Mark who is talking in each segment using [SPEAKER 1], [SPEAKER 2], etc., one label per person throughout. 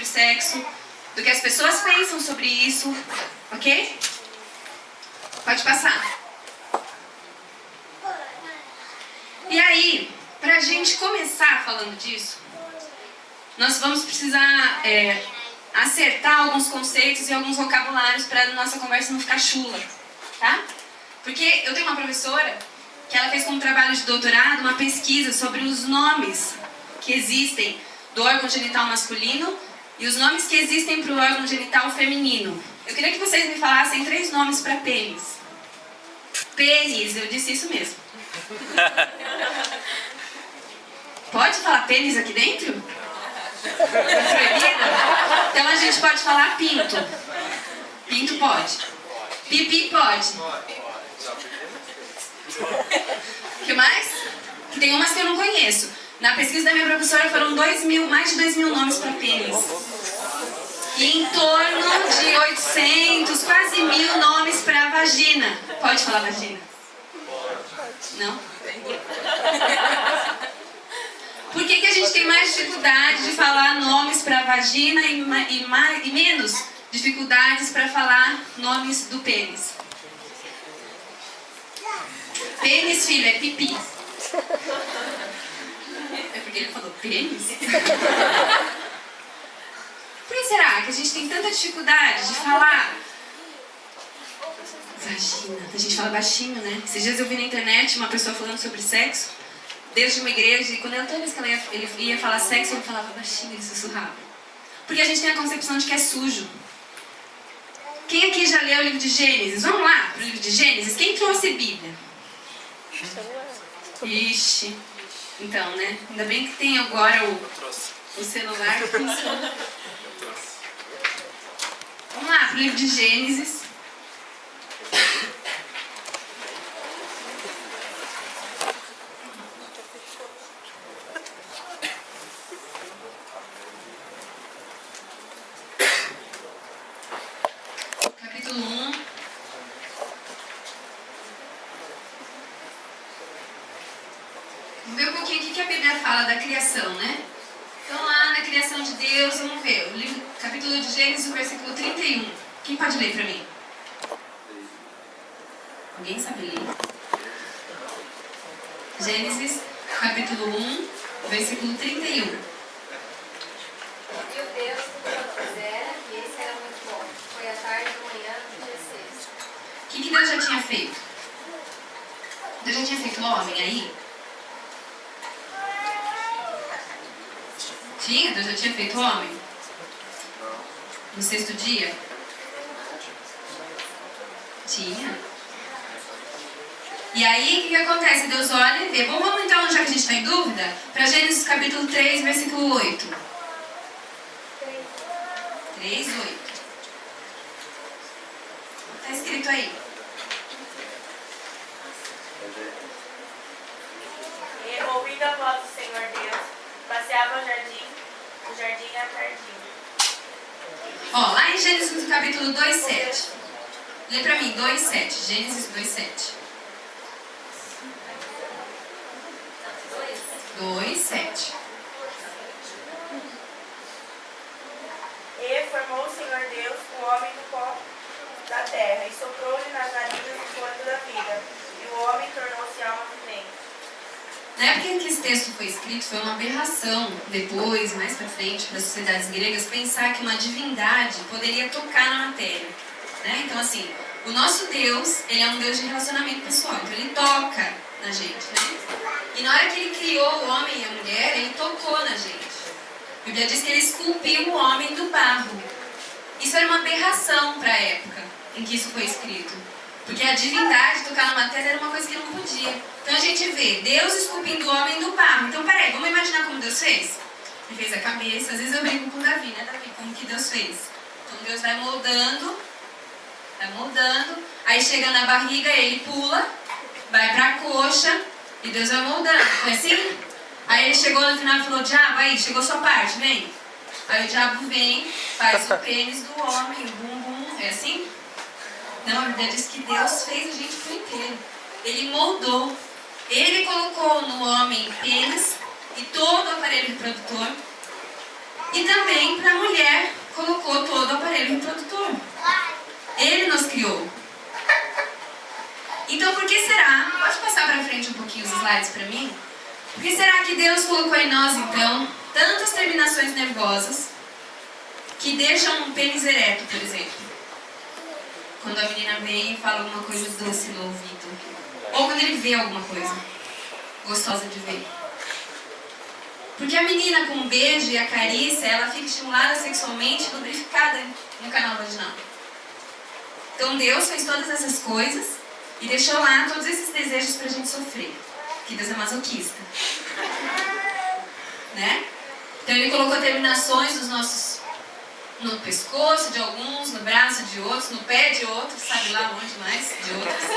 [SPEAKER 1] sexo, do que as pessoas pensam sobre isso, ok? Pode passar. E aí, pra gente começar falando disso, nós vamos precisar acertar alguns conceitos e alguns vocabulários para a nossa conversa não ficar chula, tá? Porque eu tenho uma professora que ela fez como trabalho de doutorado uma pesquisa sobre os nomes que existem do órgão genital masculino e os nomes que existem para o órgão genital feminino. Eu queria que vocês me falassem 3 nomes para pênis. Pênis, eu disse isso mesmo. Pode falar pênis aqui dentro? Proibido? Então a gente pode falar pinto. Pinto pode. Pipi pode. O que mais? Que tem umas que eu não conheço. Na pesquisa da minha professora foram mais de 2.000 nomes para pênis. E em torno de 800, quase 1.000 nomes para vagina. Pode falar vagina? Não? Por que a gente tem mais dificuldade de falar nomes para vagina e menos dificuldades para falar nomes do pênis? Pênis, filho, é pipi. É porque ele falou pênis? Por que será que a gente tem tanta dificuldade de falar vagina? A gente fala baixinho, né? Esses dias eu vi na internet uma pessoa falando sobre sexo dentro de uma igreja, e quando toda vez que ele ia falar sexo, ele falava baixinho, ele sussurrava. Porque a gente tem a concepção de que é sujo. Quem aqui já leu o livro de Gênesis? Vamos lá pro livro de Gênesis? Quem trouxe Bíblia? Ixi. Então, né? Ainda bem que tem agora o celular que funciona. Vamos lá pro livro de Gênesis. Capítulo 1. Vamos ver um pouquinho o que a Bíblia fala da criação, né? Então lá na criação de Deus, vamos ver. O livro, capítulo de Gênesis, o versículo 31. Quem pode ler para mim? Alguém sabe ler? Gênesis, capítulo 1, versículo 31.
[SPEAKER 2] Viu Deus tudo quanto fizera, e esse era muito bom. Foi à tarde da manhã do dia 6.
[SPEAKER 1] O que Deus já tinha feito? Deus já tinha feito o homem aí? Tinha? Deus já tinha feito o homem? No 6º dia? Tinha. E aí, o que acontece? Deus olha e vê. Bom, vamos então, já que a gente está em dúvida, para Gênesis capítulo 3, versículo 8. 3, 8. Está escrito aí.
[SPEAKER 3] E ouvindo a voz do Senhor Deus, passeava o jardim à tardinha.
[SPEAKER 1] Ó, lá em Gênesis capítulo 2, 7. Lê pra mim, 2, 7. Gênesis 2, 7. 2, 7.
[SPEAKER 3] E formou o Senhor Deus o homem do pó da terra, e soprou-lhe nas narinas o fôlego da vida, e o homem tornou-se alma vivente.
[SPEAKER 1] Na época em que esse texto foi escrito, foi uma aberração, depois, mais pra frente, para as sociedades gregas, pensar que uma divindade poderia tocar na matéria. Né? Então, assim, o nosso Deus, ele é um Deus de relacionamento pessoal, então ele toca na gente, né? E na hora que ele criou o homem e a mulher, ele tocou na gente. A Bíblia diz que ele esculpiu o homem do barro. Isso era uma aberração para a época em que isso foi escrito. Porque a divindade tocar na matéria era uma coisa que não podia. Então a gente vê Deus esculpindo o homem do barro. Então peraí, vamos imaginar como Deus fez? Ele fez a cabeça, às vezes eu brinco com o Davi, né Davi? Como que Deus fez? Então Deus vai moldando, aí chega na barriga, ele pula, vai pra coxa e Deus vai moldando. Foi assim? Aí ele chegou no final e falou, diabo, aí, chegou sua parte, vem. Aí o diabo vem, faz o pênis do homem, o bumbum, é assim? Não, a Bíblia diz que Deus fez a gente por inteiro. Ele moldou. Ele colocou no homem pênis e todo o aparelho reprodutor. E também para a mulher produtor. Ele nos criou. Então, por que será? Pode passar para frente um pouquinho os slides para mim? Por que será que Deus colocou em nós, então, tantas terminações nervosas que deixam um pênis ereto, por exemplo? Quando a menina vem e fala alguma coisa doce no ouvido. Ou quando ele vê alguma coisa gostosa de ver. Porque a menina com o beijo e a carícia, ela fica estimulada sexualmente, lubrificada no canal vaginal. Então Deus fez todas essas coisas e deixou lá todos esses desejos pra gente sofrer. Porque Deus é masoquista. Né? Então Ele colocou terminações dos nossos... no pescoço de alguns, no braço de outros, no pé de outros, sabe lá onde mais, de outros.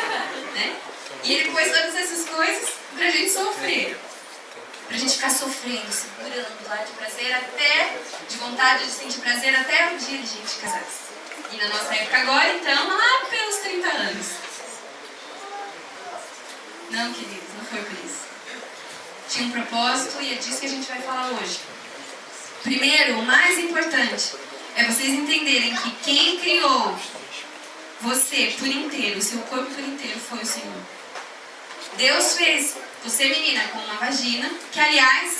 [SPEAKER 1] Né? E Ele pôs todas essas coisas pra gente sofrer. Pra gente ficar sofrendo, segurando lá de prazer até, de vontade de sentir prazer até o dia de gente casar-se. E na nossa época agora, então, lá pelos 30 anos. Não, queridos, não foi por isso. Tinha um propósito e é disso que a gente vai falar hoje. Primeiro, o mais importante é vocês entenderem que quem criou você por inteiro, o seu corpo por inteiro, foi o Senhor. Deus fez você, menina, com uma vagina, que aliás,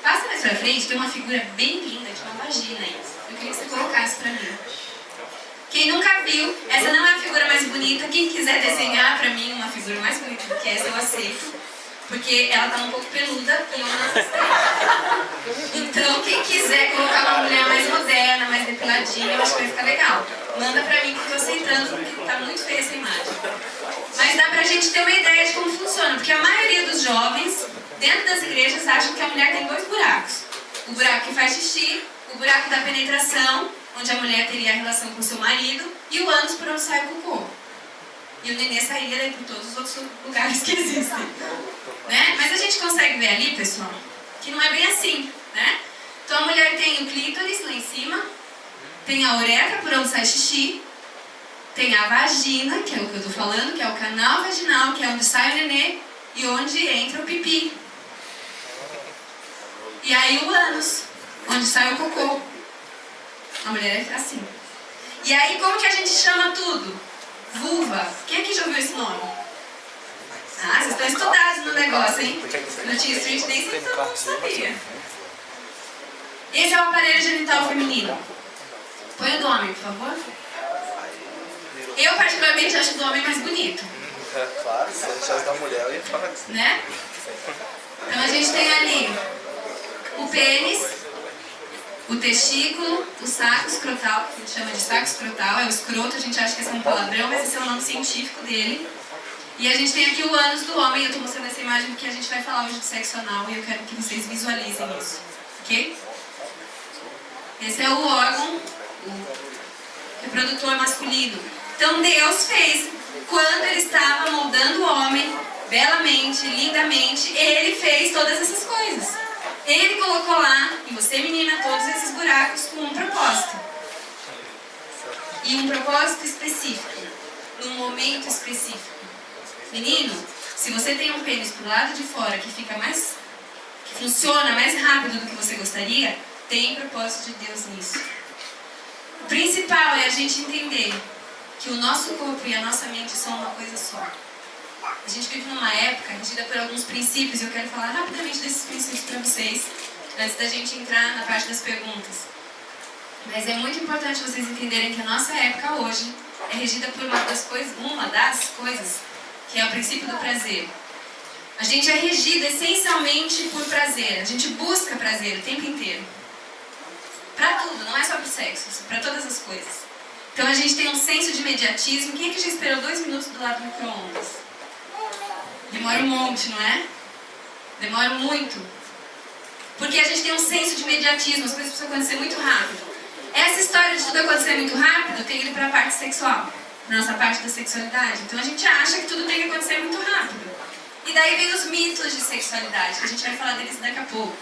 [SPEAKER 1] passa mais pra frente, tem uma figura bem linda de uma vagina aí. Eu queria que você colocasse pra mim. Quem nunca viu, essa não é a figura mais bonita. Quem quiser desenhar pra mim uma figura mais bonita do que essa, eu aceito. Porque ela tá um pouco peluda e eu não aceito. Então, quem quiser colocar uma mulher mais moderna, mais depiladinha, eu acho que vai ficar legal. Manda pra mim que eu tô aceitando, porque tá muito feia essa imagem. Mas dá pra gente ter uma ideia de como funciona, porque a maioria dos jovens, dentro das igrejas, acham que a mulher tem dois buracos. O buraco que faz xixi, o buraco da penetração, onde a mulher teria a relação com o seu marido, e o ânus por onde sai o cocô. E o nenê sairia daí por todos os outros lugares que existem. Né? Mas a gente consegue ver ali, pessoal, que não é bem assim. Né? Então a mulher tem o clítoris lá em cima, tem a uretra por onde sai xixi, tem a vagina, que é o que eu estou falando, que é o canal vaginal, que é onde sai o nenê e onde entra o pipi. E aí o ânus, onde sai o cocô. A mulher é assim. E aí como que a gente chama tudo? Vulva. Quem aqui já ouviu esse nome? Ah, vocês estão estudados no negócio, hein? No T-Street nem sei se todo mundo sabia. Esse é o aparelho genital feminino. Põe o do homem, por favor. Eu particularmente acho o do homem mais bonito.
[SPEAKER 4] Claro, se a gente acha da mulher, eu ia falar assim.
[SPEAKER 1] Né? Então a gente tem ali o pênis, o testículo, o saco escrotal, que a gente chama de saco escrotal, é o escroto, a gente acha que esse é um palavrão, mas esse é o nome científico dele. E a gente tem aqui o ânus do homem, eu estou mostrando essa imagem porque a gente vai falar hoje de sexo anal e eu quero que vocês visualizem isso, ok? Esse é o órgão, o reprodutor masculino. Então Deus fez, quando Ele estava moldando o homem, belamente, lindamente, Ele fez todas essas coisas. Ele colocou lá, e você menina, todos esses buracos com um propósito. E um propósito específico, num momento específico. Menino, se você tem um pênis pro lado de fora que fica mais, que funciona mais rápido do que você gostaria, tem propósito de Deus nisso. O principal é a gente entender que o nosso corpo e a nossa mente são uma coisa só. A gente vive numa época regida por alguns princípios e eu quero falar rapidamente desses princípios para vocês, antes da gente entrar na parte das perguntas. Mas é muito importante vocês entenderem que a nossa época hoje é regida por uma das coisas que é o princípio do prazer. A gente é regido essencialmente por prazer, a gente busca prazer o tempo inteiro. Para tudo, não é só para o sexo, para todas as coisas. Então a gente tem um senso de imediatismo. Quem é que já esperou 2 minutos do lado do micro-ondas? Demora um monte, não é? Demora muito. Porque a gente tem um senso de imediatismo, as coisas precisam acontecer muito rápido. Essa história de tudo acontecer muito rápido tem ido para a parte sexual, nossa parte da sexualidade. Então a gente acha que tudo tem que acontecer muito rápido. E daí vem os mitos de sexualidade, que a gente vai falar deles daqui a pouco.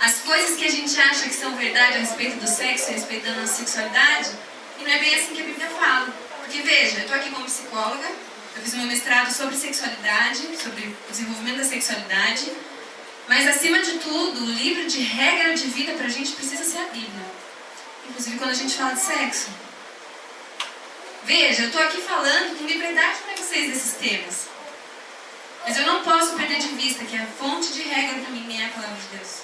[SPEAKER 1] As coisas que a gente acha que são verdade a respeito do sexo, a respeito da nossa sexualidade, e não é bem assim que a Bíblia fala. Porque veja, eu estou aqui como psicóloga, eu fiz meu mestrado sobre sexualidade, sobre o desenvolvimento da sexualidade, mas acima de tudo, o livro de regra de vida para a gente precisa ser a Bíblia. inclusive quando a gente fala de sexo. Veja, eu estou aqui falando com liberdade para vocês desses temas. Mas eu não posso perder de vista que a fonte de regra para mim é a palavra de Deus.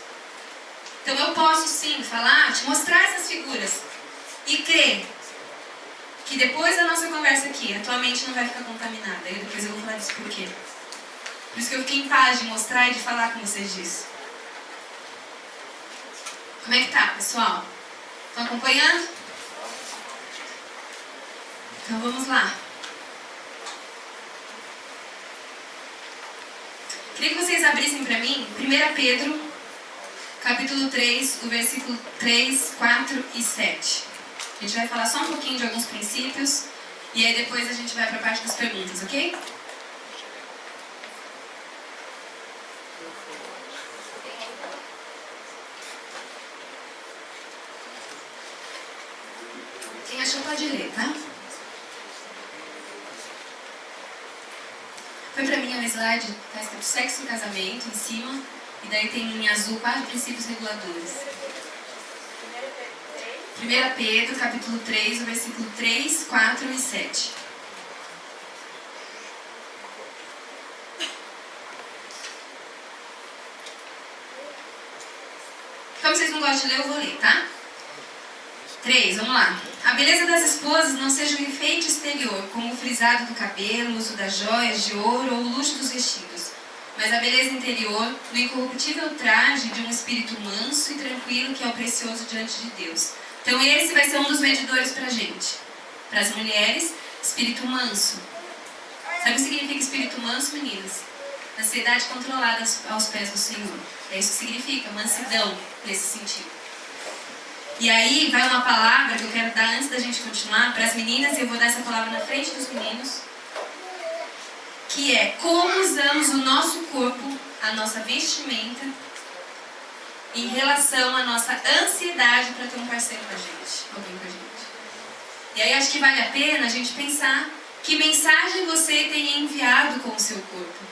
[SPEAKER 1] Então eu posso sim falar, te mostrar essas figuras e crer que depois da nossa conversa aqui, a tua mente não vai ficar contaminada. E depois eu vou falar disso por quê. Por isso que eu fiquei em paz de mostrar e de falar com vocês disso. Como é que tá, pessoal? Estão acompanhando? Então vamos lá. Queria que vocês abrissem para mim 1 Pedro, capítulo 3, o versículo 3, 4 e 7. A gente vai falar só um pouquinho de alguns princípios e aí depois a gente vai para a parte das perguntas, ok? Quem achou pode ler, tá? Foi pra mim um slide, tá escrito sexo e casamento em cima, e daí tem em azul 4 princípios reguladores. 1 Pedro, capítulo 3, o versículo 3, 4 e 7. Como vocês não gostam de ler, eu vou ler, tá? 3, vamos lá. A beleza das esposas não seja o enfeite exterior, como o frisado do cabelo, o uso das joias de ouro ou o luxo dos vestidos, mas a beleza interior, no incorruptível traje de um espírito manso e tranquilo que é o precioso diante de Deus. Então esse vai ser um dos medidores pra gente. Para as mulheres, espírito manso. Sabe o que significa espírito manso, meninas? Ansiedade controlada aos pés do Senhor. É isso que significa, mansidão, nesse sentido. E aí vai uma palavra que eu quero dar antes da gente continuar para as meninas, e eu vou dar essa palavra na frente dos meninos, que é como usamos o nosso corpo, a nossa vestimenta, em relação à nossa ansiedade para ter um parceiro com a gente, alguém com a gente. E aí acho que vale a pena a gente pensar que mensagem você tem enviado com o seu corpo.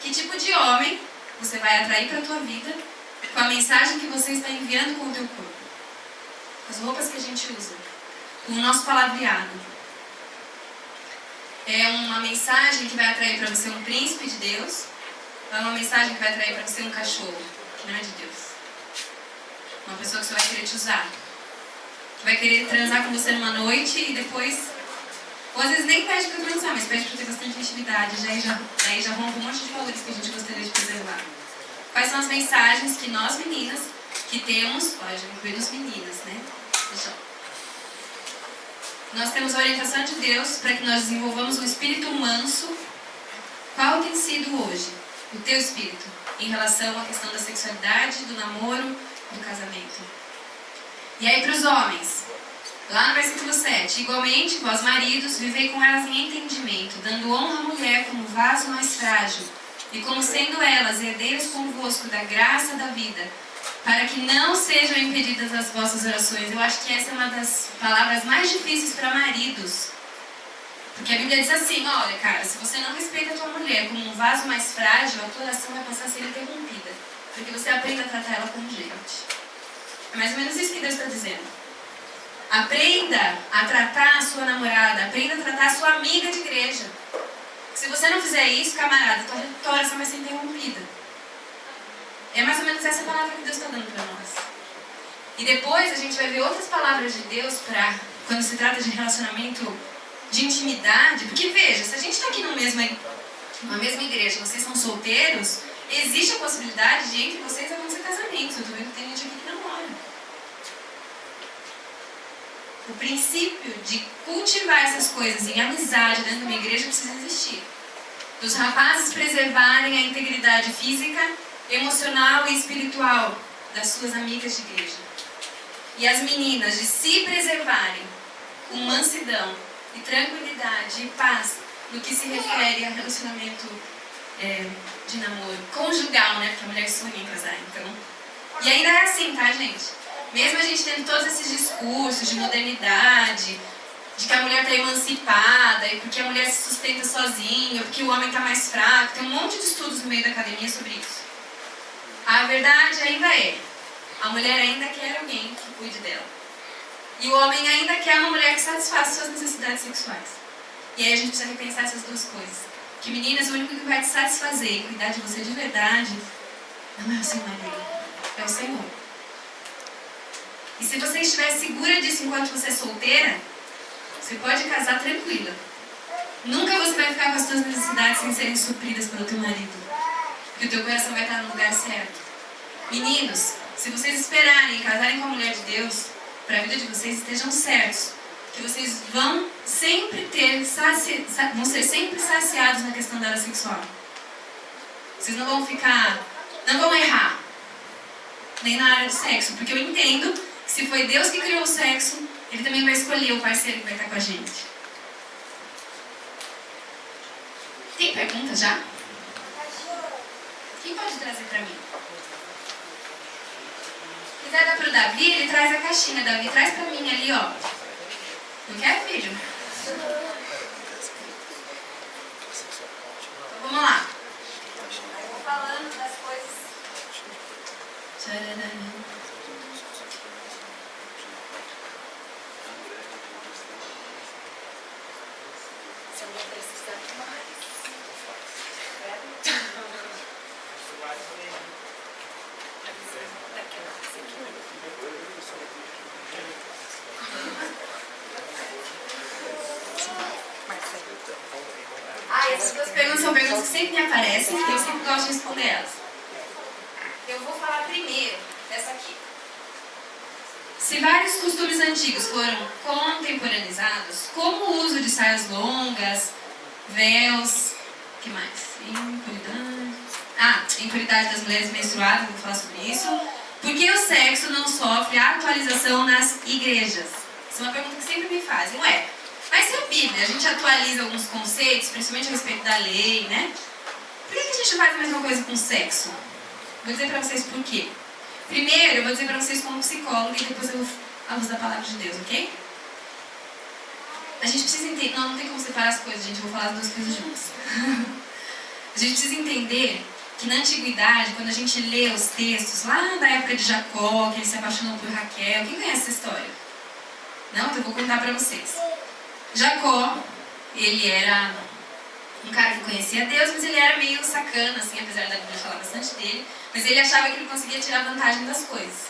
[SPEAKER 1] Que tipo de homem você vai atrair para a tua vida com a mensagem que você está enviando com o teu corpo. As roupas que a gente usa, o nosso palavreado. É uma mensagem que vai atrair para você um príncipe de Deus, ou é uma mensagem que vai atrair para você um cachorro, que não é de Deus? Uma pessoa que você vai querer te usar, que vai querer transar com você numa noite e depois, ou às vezes nem pede para transar, mas pede para ter bastante intimidade, aí já rompe um monte de valores que a gente gostaria de preservar. Quais são as mensagens que nós meninas que temos, pode incluir os meninas, né? Nós temos a orientação de Deus para que nós desenvolvamos um espírito manso. Qual tem sido hoje o teu espírito em relação à questão da sexualidade, do namoro, do casamento? E aí para os homens, lá no versículo 7, igualmente vós maridos, vivei com elas em entendimento, dando honra à mulher como vaso mais frágil, e como sendo elas herdeiras convosco da graça da vida, para que não sejam impedidas as vossas orações. Eu acho que essa é uma das palavras mais difíceis para maridos. Porque a Bíblia diz assim, olha cara, se você não respeita a tua mulher como um vaso mais frágil, a tua oração vai passar a ser interrompida. Porque você aprende a tratar ela como gente. É mais ou menos isso que Deus está dizendo. Aprenda a tratar a sua namorada, aprenda a tratar a sua amiga de igreja. Se você não fizer isso, camarada, tua oração vai ser interrompida. É mais ou menos essa palavra que Deus está dando para nós. E depois a gente vai ver outras palavras de Deus para quando se trata de relacionamento de intimidade. Porque veja, se a gente está aqui numa mesma igreja, vocês são solteiros, existe a possibilidade de entre vocês acontecer casamentos. Eu estou vendo que tem gente aqui que namora. O princípio de cultivar essas coisas em amizade dentro de uma igreja precisa existir. Dos rapazes preservarem a integridade física, emocional e espiritual das suas amigas de igreja. E as meninas de se preservarem com mansidão e tranquilidade e paz no que se refere a relacionamento de namoro. Conjugal, né? Porque a mulher sonha em casar, então. E ainda é assim, tá, gente? Mesmo a gente tendo todos esses discursos de modernidade, de que a mulher está emancipada, e porque a mulher se sustenta sozinha, porque o homem está mais fraco, tem um monte de estudos no meio da academia sobre isso. A verdade ainda é, a mulher ainda quer alguém que cuide dela. E o homem ainda quer uma mulher que satisfaça suas necessidades sexuais. E aí a gente precisa repensar essas duas coisas. Que, meninas, o único que vai te satisfazer e cuidar de você de verdade não é o seu marido, é o Senhor. E se você estiver segura disso enquanto você é solteira, você pode casar tranquila. Nunca você vai ficar com as suas necessidades sem serem supridas pelo teu marido. Porque o teu coração vai estar no lugar certo. Meninos, se vocês esperarem e casarem com a mulher de Deus, para a vida de vocês estejam certos que vocês vão sempre vão ser sempre saciados na questão da área sexual. Vocês não vão errar, nem na área de sexo, porque eu entendo que se foi Deus que criou o sexo, Ele também vai escolher o parceiro que vai estar com a gente. Tem pergunta já? Quem pode trazer para mim? Se quiser dar para o Davi, ele traz a caixinha. Davi, traz para mim ali, ó. Não quer, filho? Então, vamos lá.
[SPEAKER 2] Eu vou falando das coisas. Se eu não precisar mais.
[SPEAKER 1] Essas duas perguntas são perguntas que sempre me aparecem e eu sempre gosto de responder elas. Eu vou falar primeiro dessa aqui. Se vários costumes antigos foram contemporanizados, como o uso de saias longas, véus, o que mais? Impuridade das mulheres menstruadas, vou falar sobre isso. Por que o sexo não sofre atualização nas igrejas? Essa é uma pergunta que sempre me fazem. Ué, mas se a Bíblia, a gente atualiza alguns conceitos, principalmente a respeito da lei, né? Por que a gente faz a mesma coisa com o sexo? Vou dizer pra vocês por quê. Primeiro, eu vou dizer pra vocês como psicóloga e depois eu vou à luz da palavra de Deus, ok? A gente precisa entender... Não tem como separar as coisas, gente. Eu vou falar as duas coisas juntas. A gente precisa entender que na antiguidade, quando a gente lê os textos lá da época de Jacó, que ele se apaixonou por Raquel, quem conhece essa história? Não? Então eu vou contar pra vocês. Jacó, ele era um cara que conhecia Deus, mas ele era meio sacana, assim, apesar da Bíblia falar bastante dele, mas ele achava que ele conseguia tirar vantagem das coisas.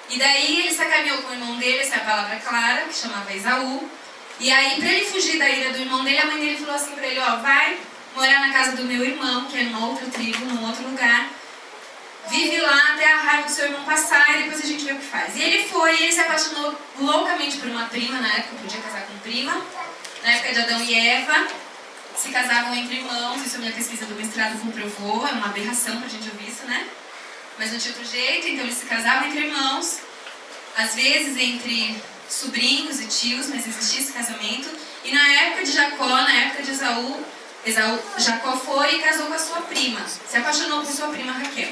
[SPEAKER 1] E daí ele sacaneou com o irmão dele, essa é a palavra clara, que chamava Esaú, e aí pra ele fugir da ira do irmão dele, a mãe dele falou assim pra ele, ó, vai morar na casa do meu irmão, que é numa outra tribo, num outro lugar, vive lá até a raiva do seu irmão passar e depois a gente vê o que faz. E ele foi, e ele se apaixonou loucamente por uma prima, na época podia casar com prima, na época de Adão e Eva, se casavam entre irmãos, isso a minha pesquisa do mestrado comprovou, é uma aberração pra gente ouvir isso, né? Mas não tinha outro jeito, então eles se casavam entre irmãos, às vezes entre sobrinhos e tios, mas existia esse casamento. E na época de Jacó, na época de Esaú, Jacó foi e casou com a sua prima, se apaixonou por sua prima Raquel.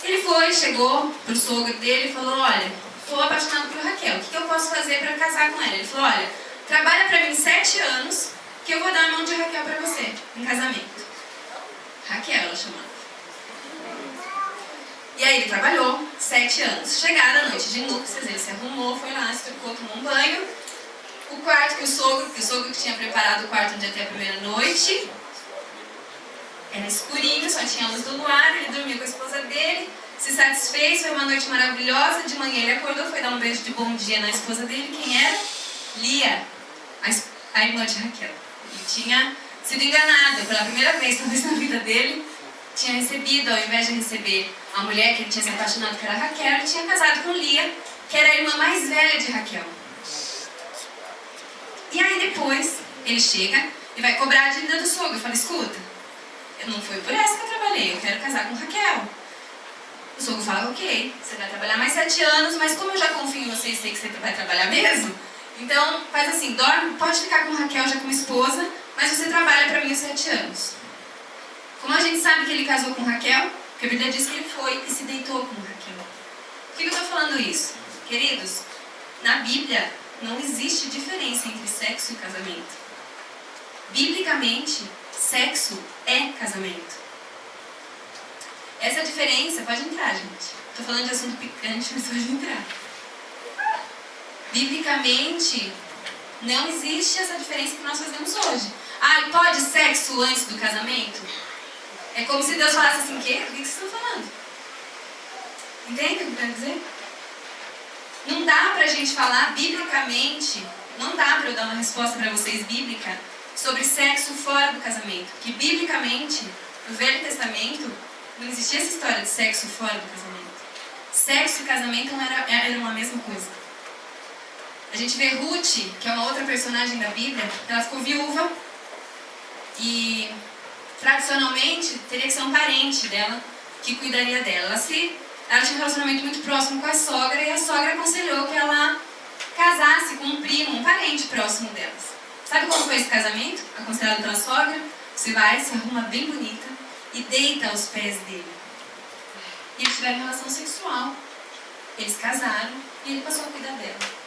[SPEAKER 1] Ele foi, chegou pro sogro dele e falou, olha, estou apaixonado por Raquel, o que eu posso fazer para casar com ela? Ele falou, olha, trabalha para mim 7 anos, que eu vou dar a mão de Raquel para você, em casamento. Raquel, ela chamava. E aí ele trabalhou 7 anos. Chegada a noite de núpcias, ele se arrumou, foi lá, se trocou, tomou um banho. O quarto que o sogro que tinha preparado o quarto onde ia ter a primeira noite, era escurinho, só tinha a luz do luar, ele dormiu com a esposa dele, se satisfez, foi uma noite maravilhosa, de manhã ele acordou, foi dar um beijo de bom dia na esposa dele, quem era? Lia, a irmã de Raquel. Ele tinha sido enganado pela primeira vez, talvez na vida dele, tinha recebido, ao invés de receber a mulher que ele tinha se apaixonado, que era Raquel, ele tinha casado com Lia, que era a irmã mais velha de Raquel. E aí depois, ele chega e vai cobrar a dívida do sogro. Ele fala, escuta, não foi por essa que eu trabalhei, eu quero casar com Raquel. O sogro fala, ok, você vai trabalhar mais 7 anos, mas como eu já confio em você e sei que você vai trabalhar mesmo, então faz assim, dorme, pode ficar com Raquel já como esposa, mas você trabalha para mim os 7 anos. Como a gente sabe que ele casou com Raquel? Porque a Bíblia diz que ele foi e se deitou com Raquel. Por que eu estou falando isso? Queridos, na Bíblia não existe diferença entre sexo e casamento. Biblicamente, sexo é casamento. Essa diferença, pode entrar, gente. Estou falando de assunto picante, mas pode entrar. Biblicamente, não existe essa diferença que nós fazemos hoje. Ah, pode sexo antes do casamento? É como se Deus falasse assim, quê? O que vocês estão falando? Entende o que eu quero dizer? Não dá pra gente falar biblicamente, não dá pra eu dar uma resposta pra vocês bíblica sobre sexo fora do casamento. Porque biblicamente, no Velho Testamento, não existia essa história de sexo fora do casamento. Sexo e casamento eram a mesma coisa. A gente vê Ruth, que é uma outra personagem da Bíblia, ela ficou viúva e tradicionalmente teria que ser um parente dela que cuidaria dela. Ela tinha um relacionamento muito próximo com a sogra e a sogra aconselhou que ela casasse com um primo, um parente próximo delas. Sabe como foi esse casamento? Aconselhado pela sogra, você vai, se arruma bem bonita e deita aos pés dele. E eles tiveram relação sexual. Eles casaram e ele passou a cuidar dela.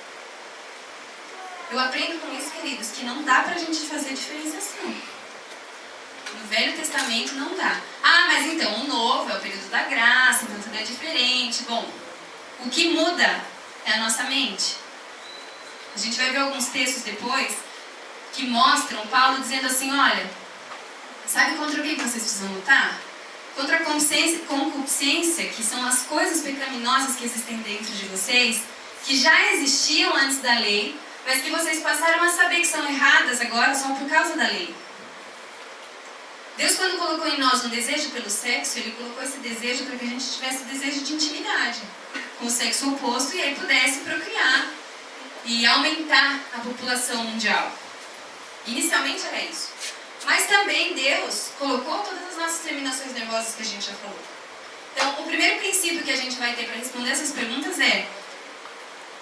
[SPEAKER 1] Eu aprendo com isso, queridos, que não dá pra gente fazer diferenciação. No Velho Testamento não dá. Ah, mas então o Novo é o período da graça, então tudo é diferente. Bom, o que muda é a nossa mente. A gente vai ver alguns textos depois que mostram Paulo dizendo assim, olha, sabe contra o que vocês precisam lutar? Contra a concupiscência, que são as coisas pecaminosas que existem dentro de vocês, que já existiam antes da lei, mas que vocês passaram a saber que são erradas agora só por causa da lei. Deus, quando colocou em nós um desejo pelo sexo, Ele colocou esse desejo para que a gente tivesse desejo de intimidade com o sexo oposto e aí pudesse procriar e aumentar a população mundial. Inicialmente era isso. Mas também Deus colocou todas as nossas terminações nervosas que a gente já falou. Então, o primeiro princípio que a gente vai ter para responder essas perguntas é: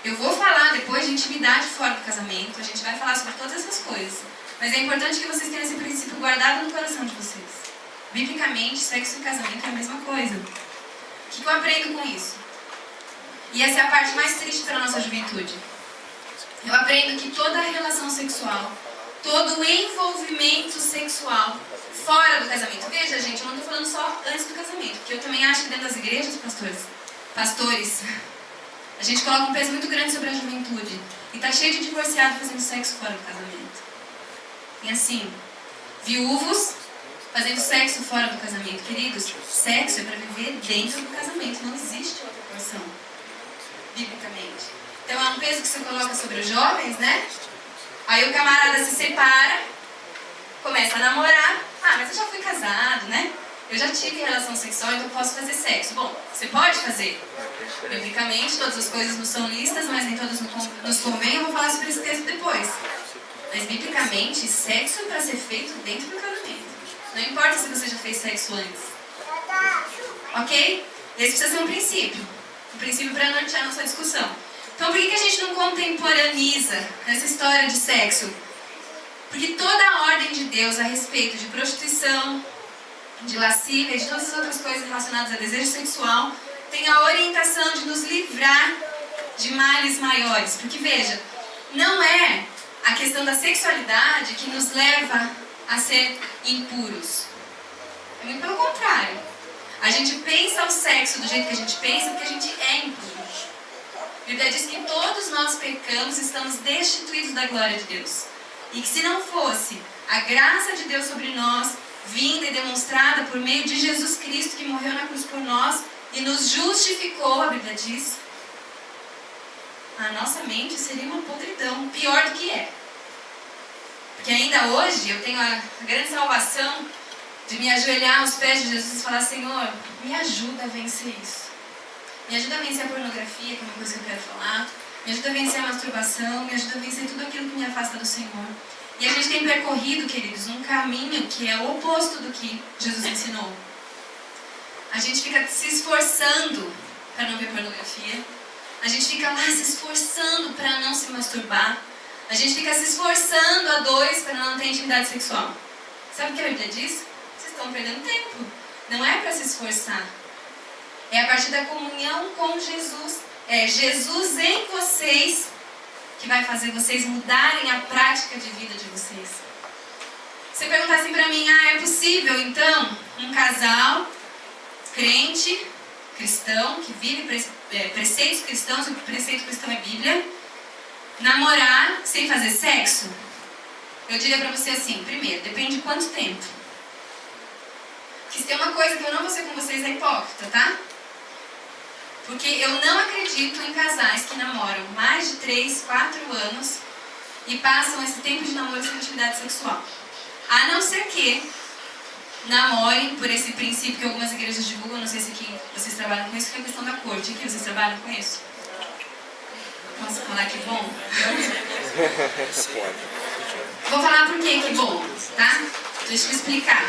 [SPEAKER 1] eu vou falar depois de intimidade fora do casamento, a gente vai falar sobre todas essas coisas. Mas é importante que vocês tenham esse princípio guardado no coração de vocês. Biblicamente, sexo e casamento é a mesma coisa. O que eu aprendo com isso? E essa é a parte mais triste para a nossa juventude. Eu aprendo que toda relação sexual, todo envolvimento sexual fora do casamento. Veja, gente, eu não estou falando só antes do casamento, porque eu também acho que dentro das igrejas, pastores, a gente coloca um peso muito grande sobre a juventude. E está cheio de divorciado fazendo sexo fora do casamento. E assim, viúvos fazendo sexo fora do casamento. Queridos, sexo é para viver dentro do casamento. Não existe outra porção, biblicamente. Então é um peso que você coloca sobre os jovens, né? Aí o camarada se separa, começa a namorar. Ah, mas eu já fui casado, né? Eu já tive relação sexual, então eu posso fazer sexo. Bom, você pode fazer. Biblicamente, todas as coisas não são listas, mas nem todas nos convêm. Eu vou falar sobre esse texto depois. Mas, biblicamente, sexo é para ser feito dentro do casamento. Não importa se você já fez sexo antes. Ok? Esse precisa ser um princípio. Um princípio para nortear a nossa discussão. Então, por que a gente não contemporaniza essa história de sexo? Porque toda a ordem de Deus a respeito de prostituição, de lascívia e de todas as outras coisas relacionadas a desejo sexual tem a orientação de nos livrar de males maiores. Porque, veja, não é a questão da sexualidade que nos leva a ser impuros. É muito pelo contrário. A gente pensa o sexo do jeito que a gente pensa porque a gente é impuro. A Bíblia diz que todos nós pecamos e estamos destituídos da glória de Deus. E que se não fosse a graça de Deus sobre nós, vinda e demonstrada por meio de Jesus Cristo, que morreu na cruz por nós e nos justificou, a Bíblia diz, a nossa mente seria uma podridão, pior do que é. Porque ainda hoje eu tenho a grande salvação de me ajoelhar aos pés de Jesus e falar: Senhor, me ajuda a vencer isso. Me ajuda a vencer a pornografia, que é uma coisa que eu quero falar. Me ajuda a vencer a masturbação, me ajuda a vencer tudo aquilo que me afasta do Senhor. E a gente tem percorrido, queridos, um caminho que é o oposto do que Jesus ensinou. A gente fica se esforçando para não ver pornografia. A gente fica lá se esforçando para não se masturbar. A gente fica se esforçando a dois para não ter intimidade sexual. Sabe o que a Bíblia diz? Vocês estão perdendo tempo. Não é para se esforçar. É a partir da comunhão com Jesus. É Jesus em vocês que vai fazer vocês mudarem a prática de vida de vocês. Você perguntar assim pra mim: é possível então um casal crente, cristão, que vive preceitos cristãos, o preceito cristão é Bíblia, namorar sem fazer sexo? Eu diria pra você assim, primeiro, depende de quanto tempo. Porque se tem uma coisa que eu não vou ser com vocês é hipócrita, tá? Porque eu não acredito em casais que namoram mais de 3, 4 anos e passam esse tempo de namoro sem atividade sexual. A não ser que namorem por esse princípio que algumas igrejas divulgam, não sei se aqui vocês trabalham com isso, que é a questão da corte. Aqui vocês trabalham com isso? Posso falar que bom? Vou falar por que bom, tá? Deixa eu explicar.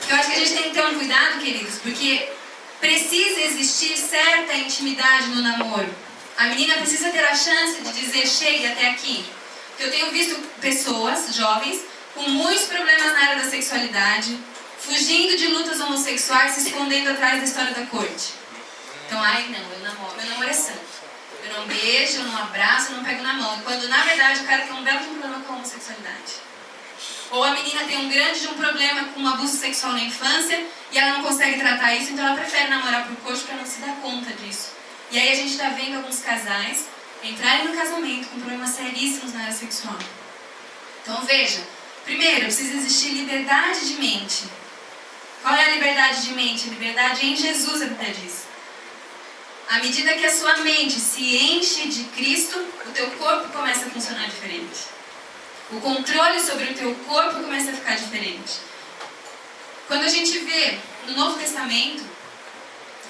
[SPEAKER 1] Eu acho que a gente tem que ter um cuidado, queridos, porque precisa existir certa intimidade no namoro. A menina precisa ter a chance de dizer, chegue até aqui. Porque eu tenho visto pessoas, jovens, com muitos problemas na área da sexualidade, fugindo de lutas homossexuais, se escondendo atrás da história da corte. Então, ai não, eu namoro, meu namoro é santo. Eu não beijo, eu não abraço, eu não pego na mão. Quando, na verdade, o cara tem um belo problema com a homossexualidade. Ou a menina tem um grande problema com um abuso sexual na infância e ela não consegue tratar isso, então ela prefere namorar por corte para não se dar conta disso. E aí a gente está vendo alguns casais entrarem no casamento com problemas seríssimos na área sexual. Então veja, primeiro, precisa existir liberdade de mente. Qual é a liberdade de mente? Liberdade em Jesus, a Bíblia diz. À medida que a sua mente se enche de Cristo, o teu corpo começa a funcionar diferente. O controle sobre o teu corpo começa a ficar diferente. Quando a gente vê no Novo Testamento,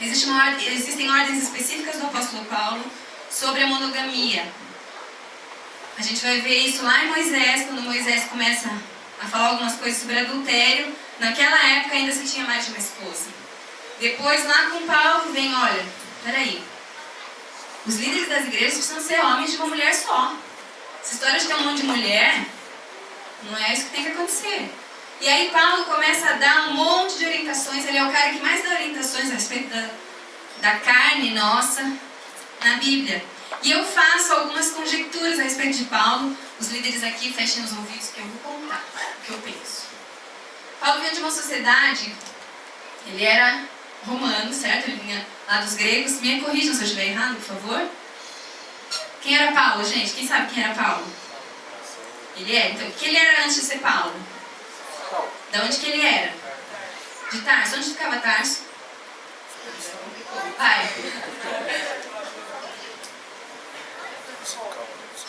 [SPEAKER 1] existem ordens específicas do apóstolo Paulo sobre a monogamia. A gente vai ver isso lá em Moisés, quando Moisés começa a falar algumas coisas sobre adultério. Naquela época ainda se tinha mais de uma esposa. Depois lá com Paulo vem, olha, peraí, os líderes das igrejas precisam ser homens de uma mulher só. Essa história de ter um monte de mulher, não é isso que tem que acontecer. E aí Paulo começa a dar um monte de orientações, ele é o cara que mais dá orientações a respeito da carne nossa na Bíblia. E eu faço algumas conjecturas a respeito de Paulo. Os líderes aqui fechem os ouvidos que eu vou contar o que eu penso. Paulo vinha de uma sociedade, ele era romano, certo? Ele vinha lá dos gregos. Me corrijam se eu estiver errado, por favor. Quem era Paulo, gente? Quem sabe quem era Paulo? Ele é. Então, o que ele era antes de ser Paulo? De onde que ele era? De Tarso. Onde ficava Tarso? Vai.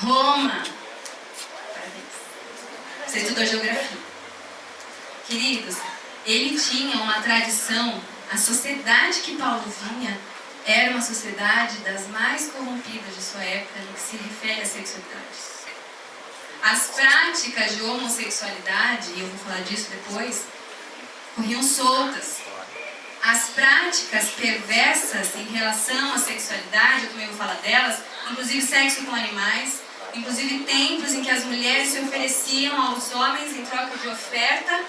[SPEAKER 1] Roma. Você estudou geografia. Queridos, ele tinha uma tradição, a sociedade que Paulo vinha era uma sociedade das mais corrompidas de sua época no que se refere à sexualidade. As práticas de homossexualidade, e eu vou falar disso depois, corriam soltas. As práticas perversas em relação à sexualidade, eu também vou falar delas, inclusive sexo com animais, inclusive templos em que as mulheres se ofereciam aos homens em troca de oferta,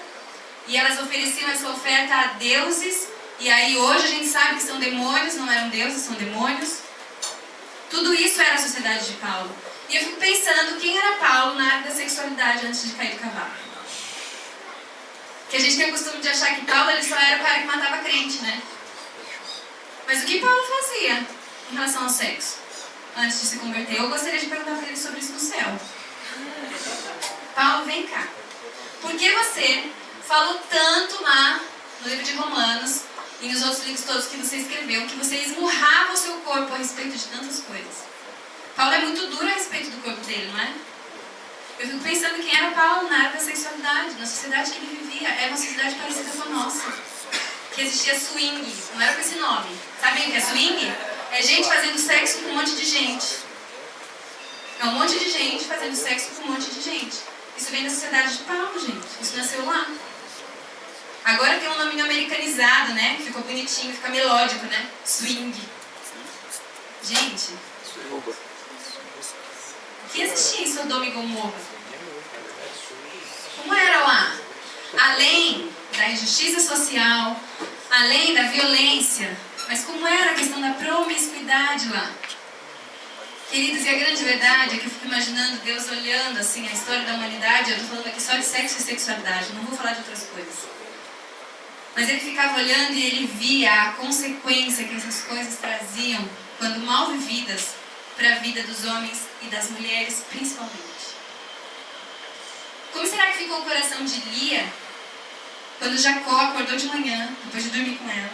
[SPEAKER 1] e elas ofereciam essa oferta a deuses. E aí hoje a gente sabe que são demônios, não eram deuses, são demônios. Tudo isso era a sociedade de Paulo. E eu fico pensando, quem era Paulo na área da sexualidade antes de cair do cavalo? Que a gente tem o costume de achar que Paulo ele só era o cara que matava crente, né? Mas o que Paulo fazia em relação ao sexo antes de se converter? Eu gostaria de perguntar para ele sobre isso no céu. Paulo, vem cá. Por que você falou tanto lá no livro de Romanos e nos outros livros todos que você escreveu, que você esmurrava o seu corpo a respeito de tantas coisas? Paulo é muito duro a respeito do corpo dele, não é? Eu fico pensando quem era Paulo na área da sexualidade, na sociedade que ele vivia. Era uma sociedade parecida com a nossa. Que existia swing, não era com esse nome. Sabem o que é swing? É gente fazendo sexo com um monte de gente. É um monte de gente fazendo sexo com um monte de gente. Isso vem da sociedade de Paulo, gente. Isso nasceu lá. Agora tem um nome americanizado, né? Que ficou bonitinho, fica melódico, né? Swing. Gente, o que existia em Sodoma e Gomorra? Como era lá? Além da injustiça social, além da violência, mas como era a questão da promiscuidade lá? Queridos, e a grande verdade é que eu fico imaginando Deus olhando assim a história da humanidade. Eu estou falando aqui só de sexo e sexualidade, não vou falar de outras coisas. Mas ele ficava olhando e ele via a consequência que essas coisas traziam quando mal vividas para a vida dos homens e das mulheres, principalmente. Como será que ficou o coração de Lia quando Jacó acordou de manhã, depois de dormir com ela,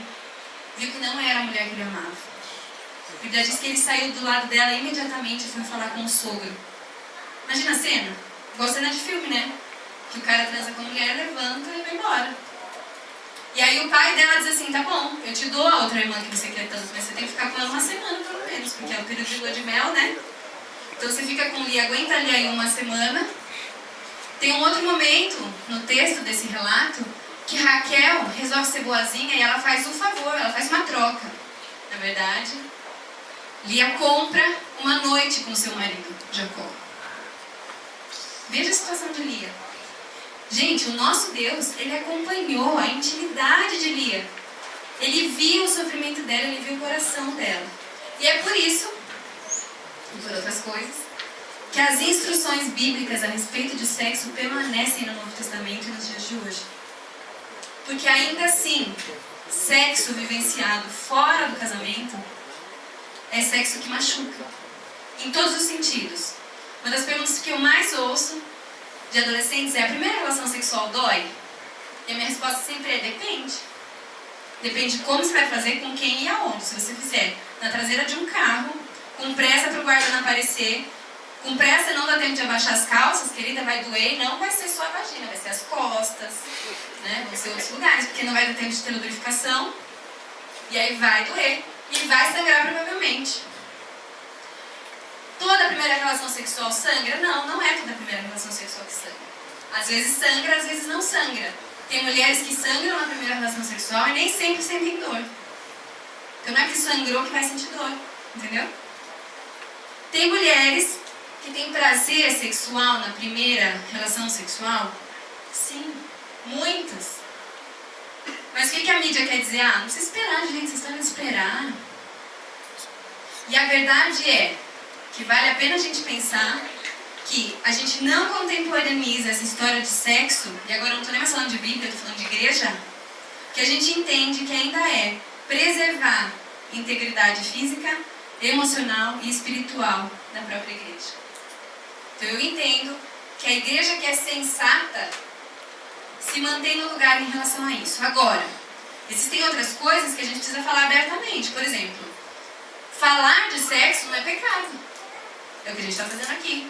[SPEAKER 1] viu que não era a mulher que ele amava? A Bíblia diz que ele saiu do lado dela imediatamente e foi falar com o sogro. Imagina a cena, igual cena de filme, né? Que o cara transa com a mulher, levanta e vai embora. E aí o pai dela diz assim, tá bom, eu te dou a outra irmã que você quer tanto, mas você tem que ficar com ela uma semana pelo menos, porque é o período de lua de mel, né? Então você fica com Lia, aguenta Lia aí uma semana. Tem um outro momento no texto desse relato que Raquel resolve ser boazinha e ela faz um favor, ela faz uma troca. Na verdade, Lia compra uma noite com seu marido, Jacó. Veja a situação de Lia. Gente, o nosso Deus, ele acompanhou a intimidade de Lia. Ele viu o sofrimento dela, ele viu o coração dela. E é por isso, e por outras coisas, que as instruções bíblicas a respeito de sexo permanecem no Novo Testamento e nos dias de hoje. Porque ainda assim, sexo vivenciado fora do casamento é sexo que machuca. Em todos os sentidos. Uma das perguntas que eu mais ouço de adolescentes é: a primeira relação sexual dói? E a minha resposta sempre é: depende. Depende de como você vai fazer, com quem e aonde. Se você fizer na traseira de um carro, com pressa para o guarda não aparecer, com pressa não dá tempo de abaixar as calças, querida, vai doer, não vai ser só a vagina, vai ser as costas, né? Vão ser outros lugares, porque não vai dar tempo de ter lubrificação, e aí vai doer, e vai sangrar provavelmente. Toda a primeira relação sexual sangra? Não, não é toda a primeira relação sexual que sangra. Às vezes sangra, às vezes não sangra. Tem mulheres que sangram na primeira relação sexual e nem sempre sentem dor. Então não é que sangrou que vai sentir dor, entendeu? Tem mulheres que têm prazer sexual na primeira relação sexual? Sim, muitas. Mas o que a mídia quer dizer? Ah, não precisa esperar, gente, vocês estão indo esperar. E a verdade é que vale a pena a gente pensar que a gente não contemporaneiza essa história de sexo, e agora eu não estou nem mais falando de Bíblia, estou falando de igreja, que a gente entende que ainda é preservar integridade física, emocional e espiritual da própria igreja. Então eu entendo que a igreja que é sensata se mantém no lugar em relação a isso. Agora, existem outras coisas que a gente precisa falar abertamente. Por exemplo, falar de sexo não é pecado. É o que a gente está fazendo aqui.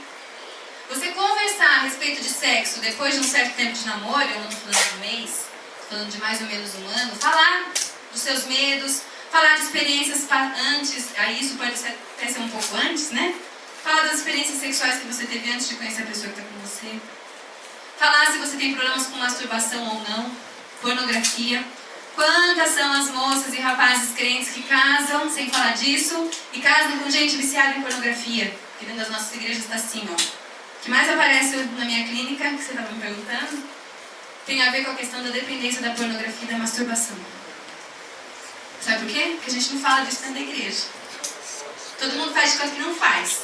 [SPEAKER 1] Você conversar a respeito de sexo depois de um certo tempo de namoro, eu não estou falando de um mês, estou falando de mais ou menos um ano, falar dos seus medos, falar de experiências antes, aí isso pode até ser um pouco antes, né? Falar das experiências sexuais que você teve antes de conhecer a pessoa que está com você. Falar se você tem problemas com masturbação ou não, pornografia. Quantas são as moças e rapazes crentes que casam sem falar disso e casam com gente viciada em pornografia? Que dentro das nossas igrejas está assim, ó. O que mais aparece na minha clínica, que você estava me perguntando, tem a ver com a questão da dependência da pornografia e da masturbação. Sabe por quê? Porque a gente não fala disso dentro da igreja. Todo mundo faz de conta que não faz.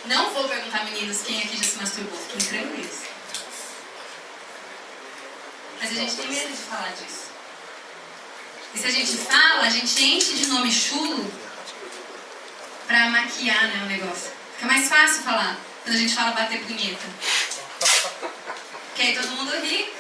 [SPEAKER 1] Não vou perguntar, meninos, quem aqui já se masturbou. Fiquem tranquilos. Mas a gente tem medo de falar disso. E se a gente fala, a gente enche de nome chulo pra maquiar, né, o negócio. Fica mais fácil falar quando a gente fala bater punheta. Porque aí todo mundo ri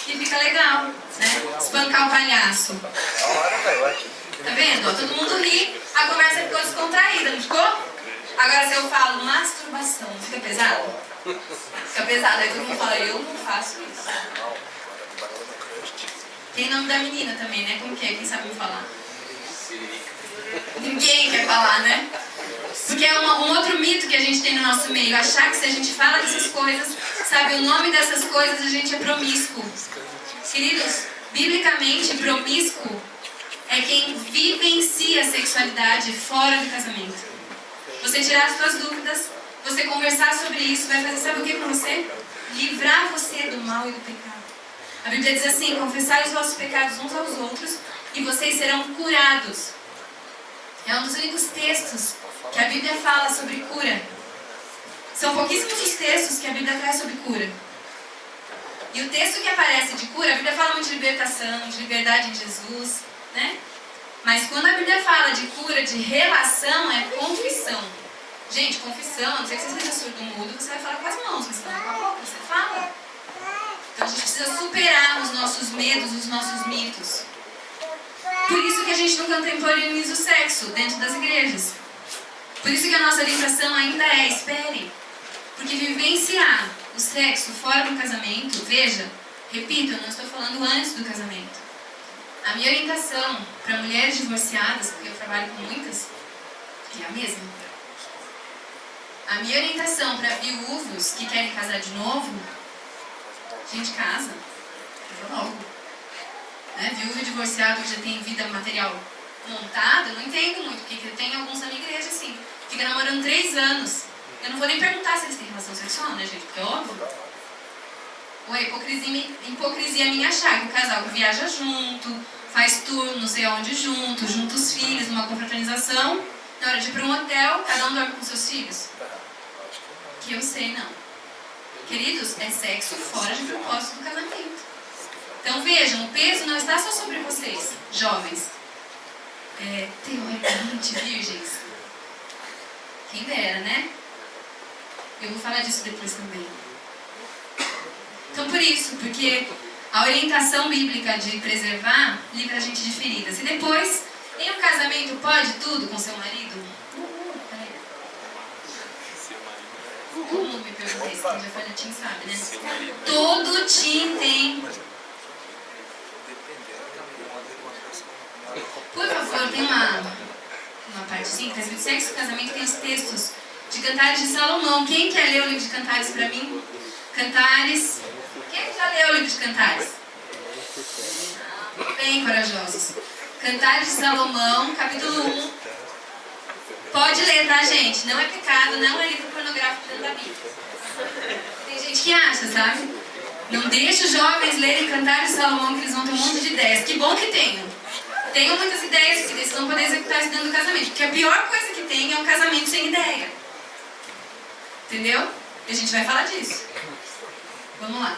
[SPEAKER 1] e fica legal, né? Espancar o palhaço. Tá vendo? Ó, todo mundo ri, a conversa ficou descontraída, não ficou? Agora se eu falo masturbação, fica pesado? Fica pesado, aí todo mundo fala, eu não faço isso. Tem nome da menina também, né? Como que é? Quem sabe me falar? Ninguém quer falar, né? Porque é um outro mito que a gente tem no nosso meio. Achar que se a gente fala dessas coisas, sabe o nome dessas coisas, a gente é promíscuo. Queridos, biblicamente, promíscuo é quem vivencia a sexualidade fora do casamento. Você tirar as suas dúvidas, você conversar sobre isso, vai fazer, sabe o que com você? Livrar você do mal e do pecado. A Bíblia diz assim: confessai os vossos pecados uns aos outros e vocês serão curados. É um dos únicos textos que a Bíblia fala sobre cura. São pouquíssimos os textos que a Bíblia traz sobre cura. E o texto que aparece de cura, a Bíblia fala muito de libertação, de liberdade em Jesus, né? Mas quando a Bíblia fala de cura, de relação, é confissão. Gente, confissão, a não ser que você seja surdo-mudo, você vai falar com as mãos, mas você fala com a boca, você fala. Então a gente precisa superar os nossos medos, os nossos mitos. Por isso que a gente não contemporaniza o sexo dentro das igrejas. Por isso que a nossa orientação ainda é, espere. Porque vivenciar o sexo fora do casamento, veja, repito, eu não estou falando antes do casamento. A minha orientação para mulheres divorciadas, porque eu trabalho com muitas, é a mesma. A minha orientação para viúvos que querem casar de novo, gente, casa logo. Né? Viúvo e divorciado que já tem vida material montada, eu não entendo muito, porque tem alguns na minha igreja assim, fica namorando 3 anos. Eu não vou nem perguntar se eles têm relação sexual, né, gente? Porque é óbvio. Ou é hipocrisia minha achar que o casal viaja junto, faz tour não sei aonde junto, junta os filhos numa confraternização, na hora de ir para um hotel, cada um dorme com seus filhos. Que eu sei, não. Queridos, é sexo fora de propósito do casamento. Então vejam, o peso não está só sobre vocês, jovens. Teoricamente virgens. Quem dera, né? Eu vou falar disso depois também. Então por isso, porque a orientação bíblica de preservar livra a gente de feridas. E depois, em um casamento, pode tudo com seu marido? Todo mundo me pergunta isso, quem já foi no Tim sabe, né? Todo Tim tem. Por favor, tem uma partezinha que está escrito sexo e casamento, tem os textos de Cantares de Salomão. Quem quer ler o livro de Cantares para mim? Cantares. Quem já leu o livro de Cantares? Bem corajosos. Cantares de Salomão, capítulo 1. Pode ler, tá, gente? Não é pecado, não é livro pornográfico dentro da Bíblia. Tem gente que acha, sabe? Não deixa os jovens lerem Cantares de Salomão, que eles vão ter um monte de ideias. Que bom que tenham. Tenham muitas ideias, porque eles vão poder executar isso dentro do casamento. Porque a pior coisa que tem é um casamento sem ideia. Entendeu? E a gente vai falar disso. Vamos lá.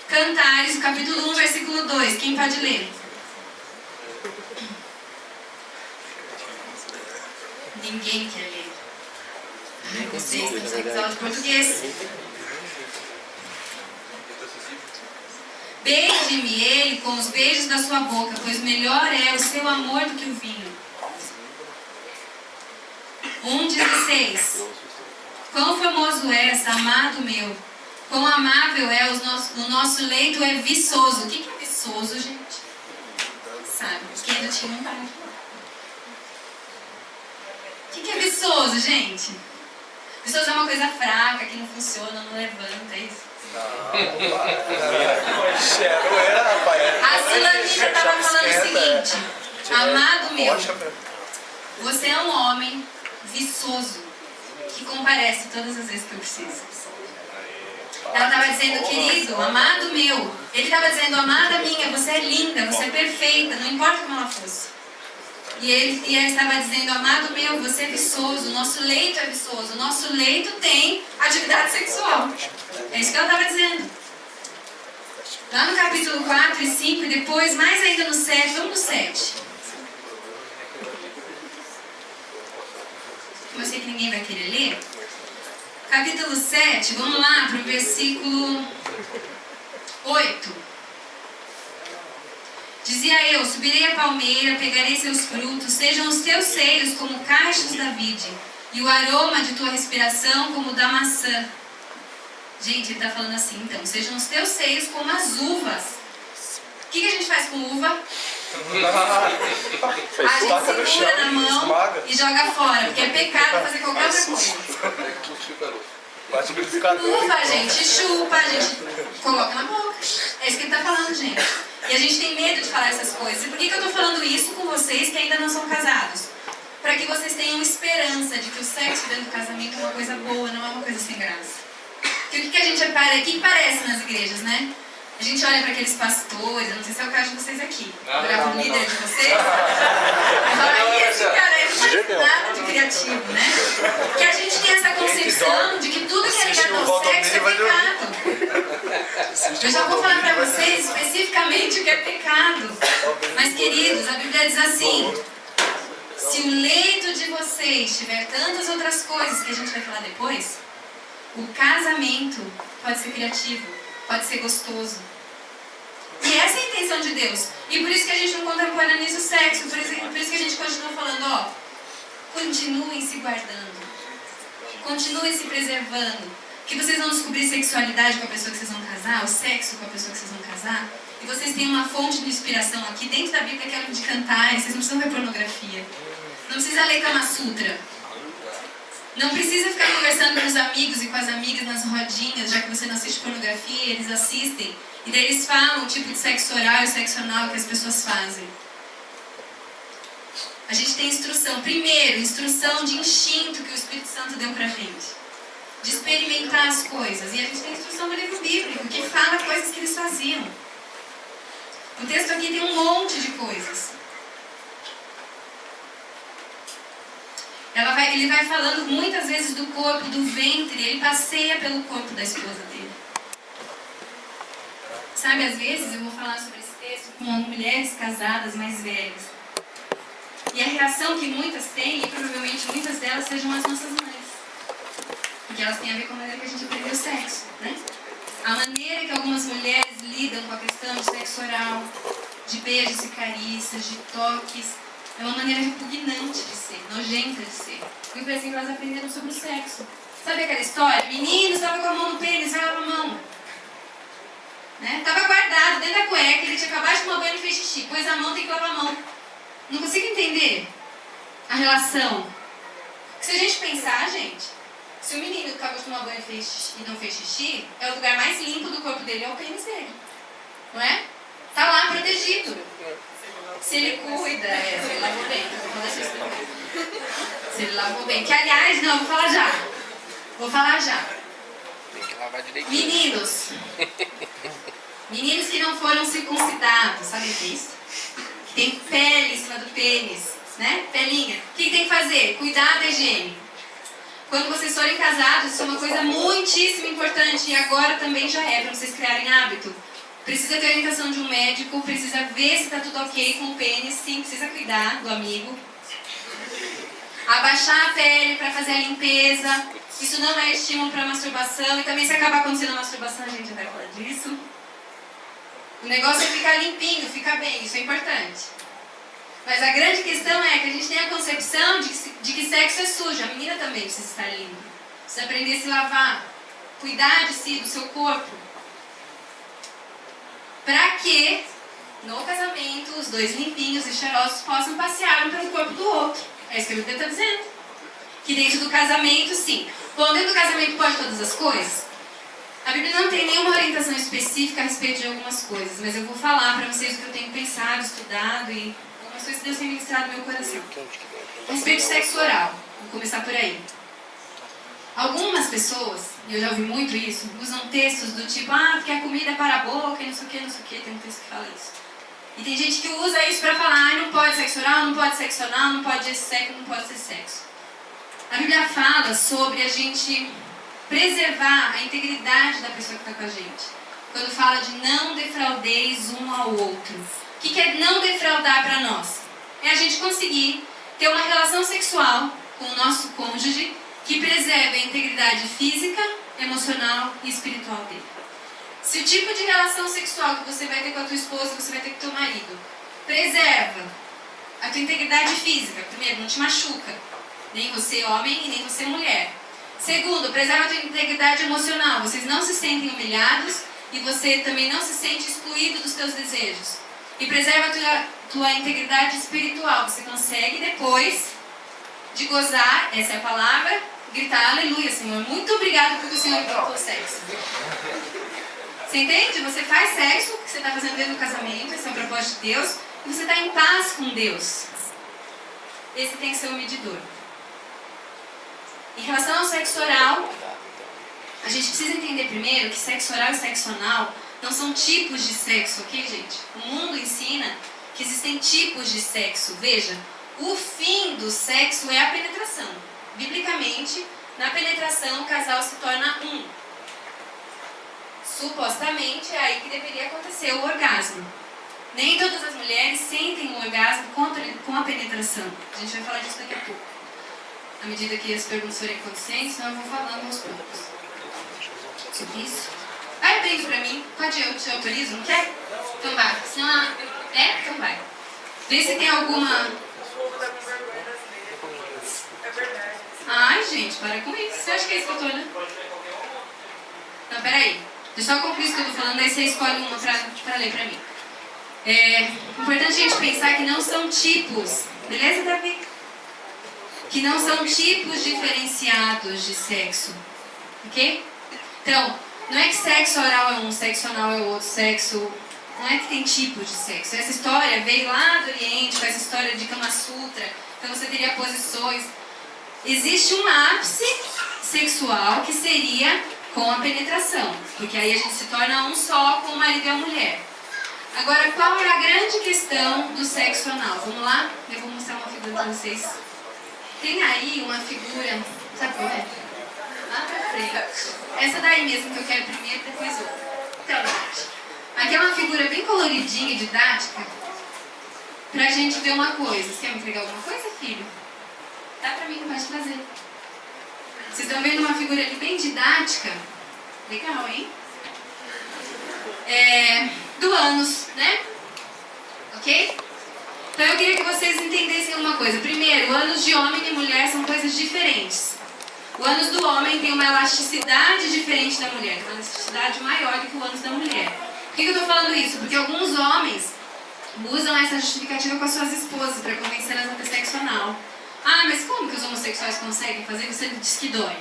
[SPEAKER 1] Cantares, capítulo 1, versículo 2. Quem pode ler? Ninguém quer ler. Ai, vocês não têm aula de português. Beije-me ele com os beijos da sua boca, pois melhor é o seu amor do que o vinho. 1,16. Quão formoso és, amado meu. Quão amável é o nosso leito é viçoso. O que é viçoso, gente? Sabe? Quem é do time não vai falar. O que é viçoso, gente? Viçoso é uma coisa fraca, que não funciona, não levanta, é isso? A Silanina estava falando o seguinte: amado meu, você é um homem viçoso que comparece todas as vezes que eu preciso. Ela estava dizendo, querido, amado meu. Ele estava dizendo, amada minha, você é linda, você é perfeita, não importa como ela fosse. E ele estava dizendo, amado meu, você é viçoso, o nosso leito é viçoso, o nosso leito tem atividade sexual. É isso que ela estava dizendo. Lá no capítulo 4 e 5, e depois, mais ainda no 7, vamos no 7. Eu sei que ninguém vai querer ler. Capítulo 7, vamos lá para o versículo 8. Dizia eu, subirei a palmeira, pegarei seus frutos, sejam os teus seios como cachos da vide, e o aroma de tua respiração como o da maçã. Gente, ele está falando assim, então, sejam os teus seios como as uvas. O que a gente faz com uva? A gente segura na mão e joga fora, porque é pecado fazer qualquer outra coisa. Uva, gente, chupa, a gente coloca na boca. É isso que ele está falando, gente. E a gente tem medo de falar essas coisas. E por que eu estou falando isso com vocês que ainda não são casados? Para que vocês tenham esperança de que o sexo dentro do casamento é uma coisa boa, não é uma coisa sem graça. Porque o que a gente repara, o que parece nas igrejas, né? A gente olha para aqueles pastores, eu não sei se é o caso de vocês aqui. Olhar para o líder de vocês. Olha, esse cara é mais nada de criativo, né? Que a gente tem essa concepção de que tudo que é ligado ao sexo é pecado. Eu já vou falar para vocês especificamente o que é pecado. Mas, queridos, a Bíblia diz assim: Se o leito de vocês tiver tantas outras coisas que a gente vai falar depois, o casamento pode ser criativo, pode ser gostoso. E essa é a intenção de Deus. E por isso que a gente não contemporaniza o sexo, por isso que a gente continua falando, ó, continuem se guardando, continuem se preservando, que vocês vão descobrir sexualidade com a pessoa que vocês vão casar, o sexo com a pessoa que vocês vão casar, e vocês têm uma fonte de inspiração aqui dentro da Bíblia que é o de cantar, vocês não precisam ver pornografia, não precisa ler Kama Sutra, não precisa ficar conversando com os amigos e com as amigas nas rodinhas, já que você não assiste pornografia, eles assistem, e daí eles falam o tipo de sexo oral e sexo anal que as pessoas fazem. A gente tem instrução, primeiro, instrução de instinto que o Espírito Santo deu pra gente, de experimentar as coisas. E a gente tem instrução do livro bíblico, que fala coisas que eles faziam. O texto aqui tem um monte de coisas. Ele vai falando muitas vezes do corpo, do ventre, ele passeia pelo corpo da esposa dele. Sabe, às vezes eu vou falar sobre esse texto com mulheres casadas mais velhas. E a reação que muitas têm, e provavelmente muitas delas sejam as nossas mães. Porque elas têm a ver com a maneira que a gente aprendeu o sexo, né? A maneira que algumas mulheres lidam com a questão de sexo oral, de beijos e carícias, de toques, é uma maneira repugnante de ser, nojenta de ser. E foi assim que elas aprenderam sobre o sexo. Sabe aquela história? Menino estava com a mão no pênis, vai lavar a mão. Né? Estava guardado dentro da cueca, ele tinha acabado de tomar banho e fez xixi. Pôs a mão, tem que lavar a mão. Não consigo entender a relação. Porque se a gente pensar, gente, se o menino que acabou de tomar banho e não fez xixi, é o lugar mais limpo do corpo dele, é o pênis dele. Não é? Tá lá protegido. Se ele cuida, se ele lavou bem. Se ele lavou bem. Que aliás, não, vou falar já. Vou falar já.
[SPEAKER 5] Tem que lavar direitinho.
[SPEAKER 1] Meninos. Meninos que não foram circuncidados, sabe disso? Tem pele em cima do pênis, né? Pelinha. O que tem que fazer? Cuidar da higiene. Quando vocês forem casados, isso é uma coisa muitíssimo importante. E agora também já é, para vocês criarem hábito. Precisa ter orientação de um médico, precisa ver se está tudo ok com o pênis. Sim, precisa cuidar do amigo. Abaixar a pele para fazer a limpeza. Isso não é estímulo para masturbação. E também se acabar acontecendo a masturbação, a gente vai falar disso. O negócio é ficar limpinho, ficar bem, isso é importante. Mas a grande questão é que a gente tem a concepção de que sexo é sujo. A menina também precisa estar limpa. Precisa aprender a se lavar. Cuidar de si, do seu corpo. Para que, no casamento, os dois limpinhos e cheirosos possam passear um pelo corpo do outro. É isso que a Bíblia está dizendo. Que dentro do casamento, sim. Bom, dentro do casamento pode todas as coisas? A Bíblia não tem nenhuma orientação específica a respeito de algumas coisas, mas eu vou falar para vocês o que eu tenho pensado, estudado e algumas coisas que Deus tem ministrado no meu coração. A respeito de sexo oral, vou começar por aí. Algumas pessoas, e eu já ouvi muito isso, usam textos do tipo, porque a comida é para a boca e não sei o que, não sei o que, tem um texto que fala isso. E tem gente que usa isso para falar, não pode sexo oral, não pode sexo anal, não pode esse sexo, não pode ser sexo. A Bíblia fala sobre a gente preservar a integridade da pessoa que está com a gente. Quando fala de não defraudeis um ao outro. O que é não defraudar para nós? É a gente conseguir ter uma relação sexual com o nosso cônjuge que preserve a integridade física, emocional e espiritual dele. Se o tipo de relação sexual que você vai ter com a tua esposa, você vai ter com o teu marido, preserva a tua integridade física, primeiro, não te machuca, nem você homem e nem você mulher. Segundo, preserva a tua integridade emocional, vocês não se sentem humilhados e você também não se sente excluído dos teus desejos. E preserva a tua integridade espiritual, você consegue depois de gozar, essa é a palavra, gritar aleluia, Senhor, muito obrigado porque o Senhor libertou o sexo. Você entende? Você faz sexo, que você está fazendo dentro do casamento, esse é o propósito de Deus, e você está em paz com Deus. Esse tem que ser o medidor. Em relação ao sexo oral, a gente precisa entender primeiro que sexo oral e sexo anal não são tipos de sexo, ok, gente? O mundo ensina que existem tipos de sexo. Veja, o fim do sexo é a penetração. Biblicamente, na penetração, o casal se torna um. Supostamente, é aí que deveria acontecer o orgasmo. Nem todas as mulheres sentem o orgasmo com a penetração. A gente vai falar disso daqui a pouco. À medida que as perguntas forem acontecendo, senão eu vou falando aos poucos. Sobre isso. Vai abrindo pra mim. Pode eu te autorizo, não quer? Então vai. Senão, então vai. Vê se tem alguma...
[SPEAKER 3] O povo tá com vergonha das letras. É verdade.
[SPEAKER 1] Ai, gente, para com isso. Você acha que é isso que eu tô olhando? Não, peraí. Deixa eu só concluir isso que eu tô falando, aí você escolhe uma pra ler pra mim. É importante a gente pensar que não são tipos. Beleza, Davi? Que não são tipos diferenciados de sexo. Ok? Então, não é que sexo oral é um, sexo anal é outro, sexo... Não é que tem tipos de sexo. Essa história veio lá do Oriente, com essa história de Kama Sutra. Então você teria posições. Existe um ápice sexual que seria com a penetração. Porque aí a gente se torna um só com o marido e a mulher. Agora, qual é a grande questão do sexo anal? Vamos lá? Eu vou mostrar uma figura para vocês. Tem aí uma figura... Sabe qual é? Lá pra frente. Essa daí mesmo que eu quero primeiro, depois outra. Então, gente... Aqui é uma figura bem coloridinha e didática pra gente ver uma coisa. Você quer me entregar alguma coisa, filho? Dá pra mim, pode fazer. Vocês estão vendo uma figura ali bem didática? Legal, hein? Do ânus, né? Ok? Então eu queria que vocês entendessem uma coisa. Primeiro, o ânus de homem e mulher são coisas diferentes. O ânus do homem tem uma elasticidade diferente da mulher. Tem uma elasticidade maior do que o ânus da mulher. Por que eu estou falando isso? Porque alguns homens usam essa justificativa com as suas esposas para convencer a ter sexo anal. Ah, mas como que os homossexuais conseguem fazer? Você diz que dói.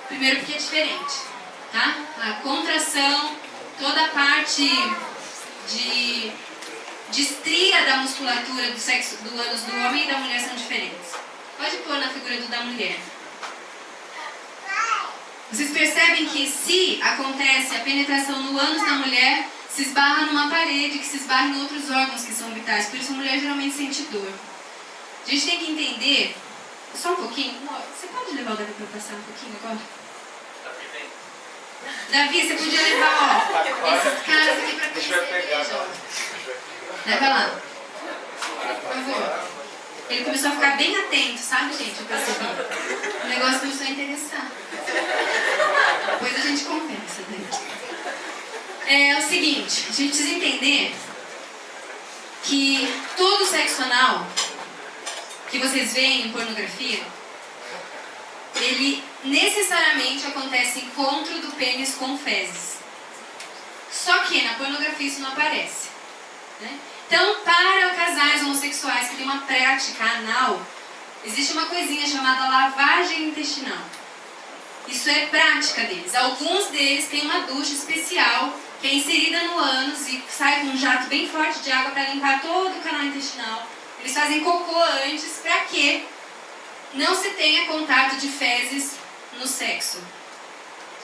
[SPEAKER 1] Primeiro porque é diferente, tá? A contração, toda a parte de estria da musculatura do sexo do ânus do homem e da mulher são diferentes. Pode pôr na figura da mulher. Vocês percebem que se acontece a penetração no ânus da mulher, se esbarra numa parede, que se esbarra em outros órgãos que são vitais. Por isso a mulher geralmente sente dor. A gente tem que entender, só um pouquinho, você pode levar o Davi para passar um pouquinho agora? Davi, você podia levar, esses caras aqui para conhecer a igreja. Leva lá. Por favor. Ele começou a ficar bem atento, sabe, gente? Eu percebi. O negócio começou a interessar. Depois a gente conversa, né? É o seguinte, a gente precisa entender que todo sexo anal que vocês veem em pornografia, ele necessariamente acontece encontro do pênis com fezes. Só que na pornografia isso não aparece, né? Então, para casais homossexuais que têm uma prática anal, existe uma coisinha chamada lavagem intestinal. Isso é prática deles. Alguns deles têm uma ducha especial que é inserida no ânus e sai com um jato bem forte de água para limpar todo o canal intestinal. Eles fazem cocô antes para que não se tenha contato de fezes no sexo.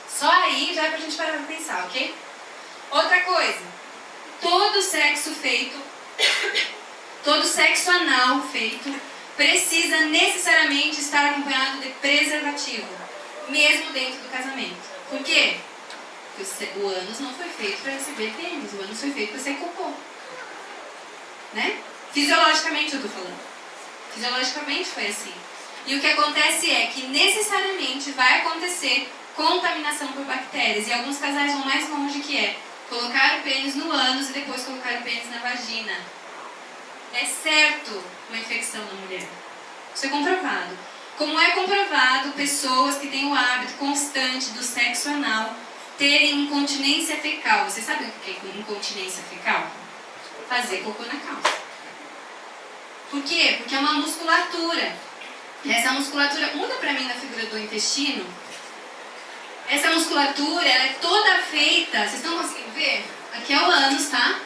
[SPEAKER 1] Só aí já é pra gente parar pra pensar, ok? Outra coisa, todo sexo anal feito precisa necessariamente estar acompanhado de preservativo, mesmo dentro do casamento. Por quê? Porque o ânus não foi feito para receber pênis, o ânus foi feito para ser cocô. Né? Fisiologicamente eu tô falando. Fisiologicamente foi assim. E o que acontece é que necessariamente vai acontecer contaminação por bactérias. E alguns casais vão mais longe, que é colocar o pênis no ânus e depois colocar o pênis na vagina. É certo uma infecção na mulher. Isso é comprovado. Como é comprovado pessoas que têm o hábito constante do sexo anal terem incontinência fecal. Vocês sabem o que é incontinência fecal? Fazer cocô na calça. Por quê? Porque é uma musculatura. Essa musculatura, muda pra mim na figura do intestino. Essa musculatura, ela é toda feita, vocês estão conseguindo ver? Aqui é o ânus, tá?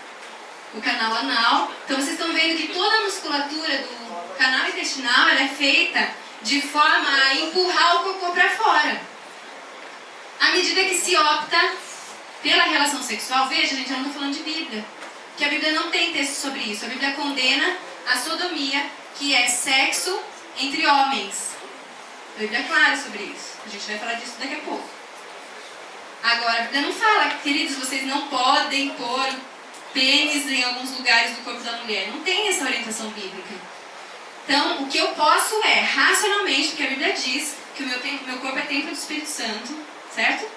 [SPEAKER 1] O canal anal. Então vocês estão vendo que toda a musculatura do canal intestinal, ela é feita de forma a empurrar o cocô pra fora. À medida que se opta pela relação sexual, veja, gente, eu não estou falando de Bíblia. Porque a Bíblia não tem texto sobre isso. A Bíblia condena a sodomia, que é sexo entre homens. A Bíblia é clara sobre isso. A gente vai falar disso daqui a pouco. Agora, a Bíblia não fala, queridos, vocês não podem pôr pênis em alguns lugares do corpo da mulher. Não tem essa orientação bíblica. Então, o que eu posso é, racionalmente, porque a Bíblia diz que o meu corpo é templo do Espírito Santo, certo?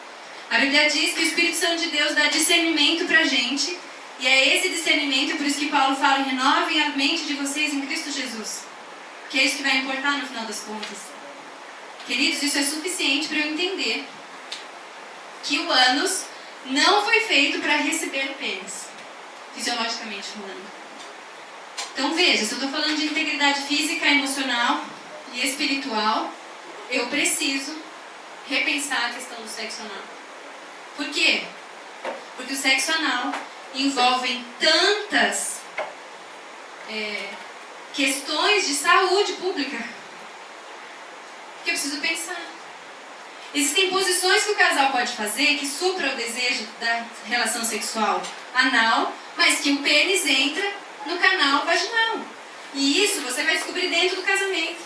[SPEAKER 1] A Bíblia diz que o Espírito Santo de Deus dá discernimento pra gente, e é esse discernimento, por isso que Paulo fala, renovem a mente de vocês em Cristo Jesus. Que é isso que vai importar no final das contas. Queridos, isso é suficiente para eu entender que o ânus não foi feito para receber o pênis, fisiologicamente falando. Então veja, se eu estou falando de integridade física, emocional e espiritual, eu preciso repensar a questão do sexo anal. Por quê? Porque o sexo anal envolve tantas questões de saúde pública que eu preciso pensar. Existem posições que o casal pode fazer que supra o desejo da relação sexual anal, mas que o pênis entra no canal vaginal. E isso você vai descobrir dentro do casamento.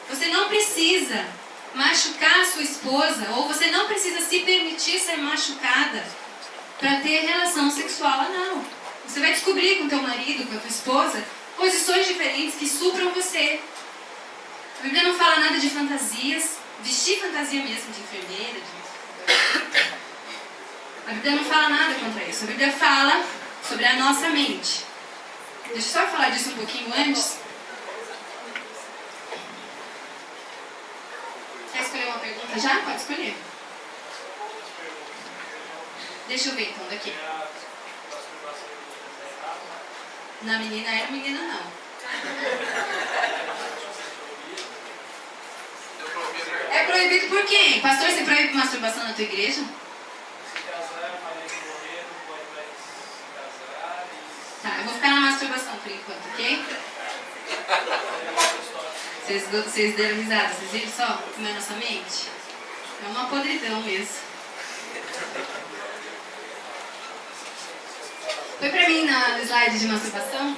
[SPEAKER 1] Você não precisa machucar a sua esposa, ou você não precisa se permitir ser machucada para ter relação sexual anal. Você vai descobrir com o teu marido, com a tua esposa, posições diferentes que supram você. A Bíblia não fala nada de fantasias, vestir fantasia mesmo de enfermeira. A Bíblia não fala nada contra isso. A Bíblia fala sobre a nossa mente. Deixa eu só falar disso um pouquinho antes. Quer escolher uma pergunta já? Pode escolher. Deixa eu ver então daqui. Na menina era, menina não. É proibido por quem? Pastor, você proíbe masturbação na tua igreja? Tá, eu vou ficar na masturbação por enquanto, ok? Vocês deram risada, vocês viram só como é a nossa mente? É uma podridão mesmo. Foi pra mim no slide de masturbação?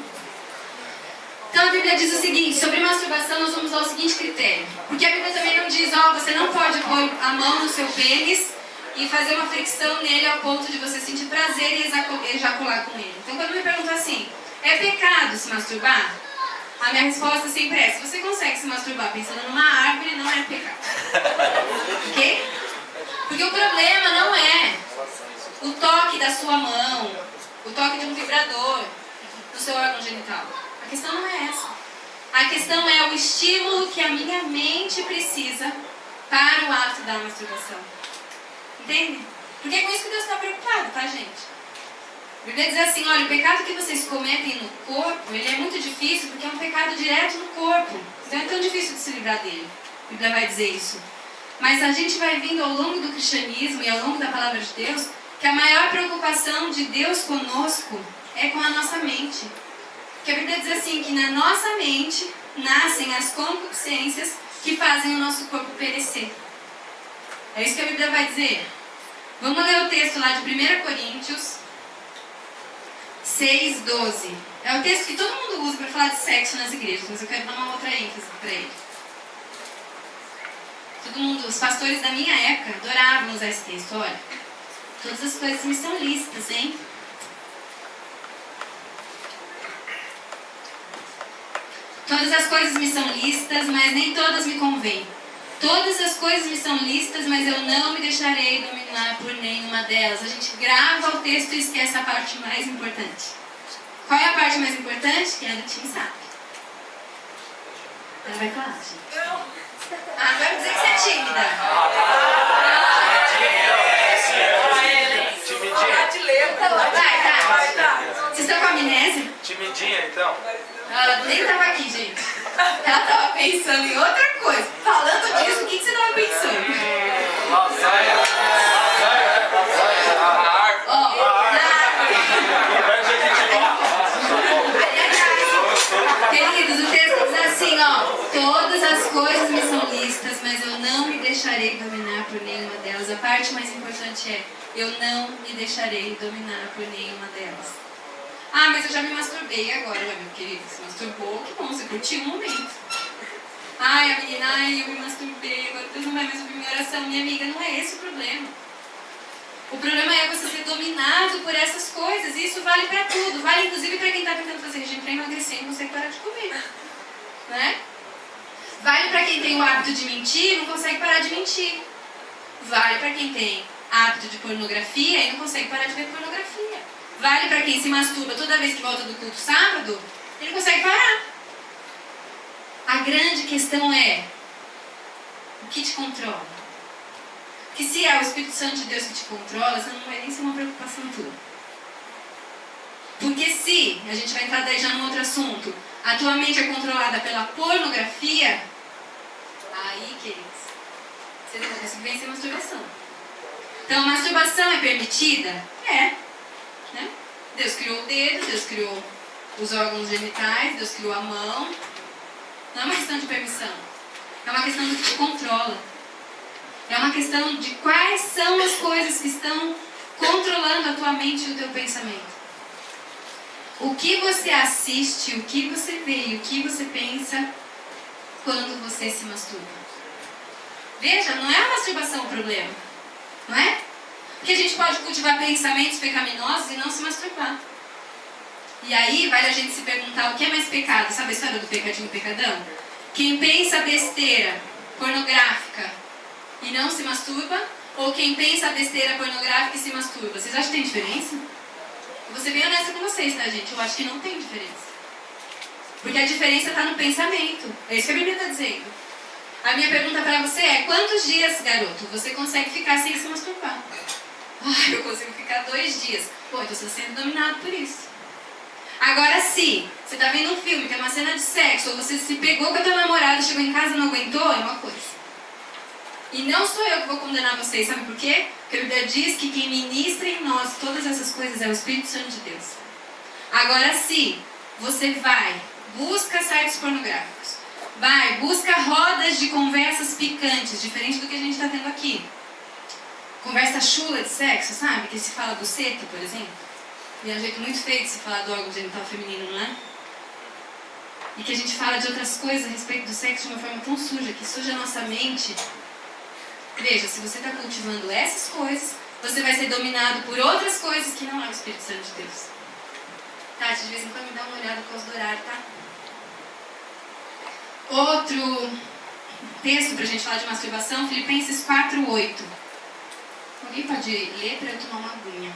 [SPEAKER 1] Então a Bíblia diz o seguinte, sobre masturbação nós vamos usar o seguinte critério. Porque a Bíblia também não diz, você não pode pôr a mão no seu pênis e fazer uma fricção nele ao ponto de você sentir prazer e ejacular com ele. Então quando me perguntam assim, é pecado se masturbar? A minha resposta sempre é, se você consegue se masturbar pensando numa árvore, não é pecado. Ok? Porque o problema não é o toque da sua mão, o toque de um vibrador no seu órgão genital. A questão não é essa. A questão é o estímulo que a minha mente precisa para o ato da masturbação. Entende? Porque é com isso que Deus está preocupado, tá, gente? A Bíblia diz assim, olha, o pecado que vocês cometem no corpo, ele é muito difícil porque é um pecado direto no corpo. Então é tão difícil de se livrar dele. A Bíblia vai dizer isso. Mas a gente vai vendo ao longo do cristianismo e ao longo da palavra de Deus que a maior preocupação de Deus conosco é com a nossa mente. Porque a Bíblia diz assim, que na nossa mente nascem as concupiscências que fazem o nosso corpo perecer. É isso que a Bíblia vai dizer. Vamos ler o texto lá de 1 Coríntios 6:12. É o texto que todo mundo usa para falar de sexo nas igrejas, mas eu quero dar uma outra ênfase para ele. Todo mundo, os pastores da minha época adoravam usar esse texto. Olha, todas as coisas me são lícitas, hein? Todas as coisas me são lícitas, mas nem todas me convêm. Todas as coisas me são lícitas, mas eu não me deixarei dominar por nenhuma delas. A gente grava o texto e esquece a parte mais importante. Qual é a parte mais importante? Que é a do Tim sabe. Ela vai falar, gente. Agora dizer que você é tímida. Tá. Vocês estão com amnésia?
[SPEAKER 4] Timidinha, então?
[SPEAKER 1] Ela nem estava aqui, gente. Ela estava pensando em outra coisa. Falando disso, o que você estava pensando? Queridos, o texto diz assim, todas as coisas me são lícitas, mas eu não me deixarei dominar por nenhuma delas. A parte mais importante é, eu não me deixarei dominar por nenhuma delas. Ah, mas eu já me masturbei agora, meu querido. Você masturbou, que bom, você curtiu um momento. Ai, a menina, eu me masturbei, agora Deus não vai mais ouvir minha oração. Minha amiga, não é esse o problema. O problema é você ser dominado por essas coisas. E isso vale para tudo. Vale inclusive para quem está tentando fazer regime para emagrecer e não consegue parar de comer. Né? Vale para quem tem o hábito de mentir e não consegue parar de mentir. Vale para quem tem hábito de pornografia e não consegue parar de ver pornografia. Vale para quem se masturba toda vez que volta do culto sábado e não consegue parar. A grande questão é o que te controla. Que se é o Espírito Santo de Deus que te controla, você não vai nem ser uma preocupação tua. Porque se, a gente vai entrar daí já num outro assunto, a tua mente é controlada pela pornografia, aí, queridos, você não vai conseguir vencer a masturbação. Então, a masturbação é permitida? É. Né? Deus criou o dedo, Deus criou os órgãos genitais, Deus criou a mão. Não é uma questão de permissão. É uma questão do que te controla. É uma questão de quais são as coisas que estão controlando a tua mente e o teu pensamento. O que você assiste, o que você vê e o que você pensa quando você se masturba. Veja, não é a masturbação o problema. Não é? Porque a gente pode cultivar pensamentos pecaminosos e não se masturbar. E aí vale a gente se perguntar o que é mais pecado. Sabe a história do pecadinho e pecadão? Quem pensa besteira pornográfica e não se masturba, ou quem pensa besteira pornográfica e se masturba. Vocês acham que tem diferença? Eu vou ser bem honesta com vocês, tá, gente? Eu acho que não tem diferença. Porque a diferença está no pensamento. É isso que a Bíblia está dizendo. A minha pergunta para você é, quantos dias, garoto, você consegue ficar sem se masturbar? Ah, eu consigo ficar 2 dias. Pô, então você está sendo dominado por isso. Agora, se você está vendo um filme, tem uma cena de sexo, ou você se pegou com a tua namorada, chegou em casa e não aguentou, é uma coisa. E não sou eu que vou condenar vocês, sabe por quê? Porque a Bíblia diz que quem ministra em nós todas essas coisas é o Espírito Santo de Deus. Agora, se você vai, busca sites pornográficos, vai, busca rodas de conversas picantes, diferente do que a gente está tendo aqui. Conversa chula de sexo, sabe? Que se fala buceta, por exemplo. E é um jeito muito feio de se falar do órgão genital feminino, não é? E que a gente fala de outras coisas a respeito do sexo de uma forma tão suja, que suja a nossa mente. Veja, se você está cultivando essas coisas, você vai ser dominado por outras coisas que não é o Espírito Santo de Deus. Tati, de vez em quando me dá uma olhada por causa do horário, tá? Outro texto para a gente falar de masturbação, Filipenses 4:8. Alguém pode ler para eu tomar uma aguinha?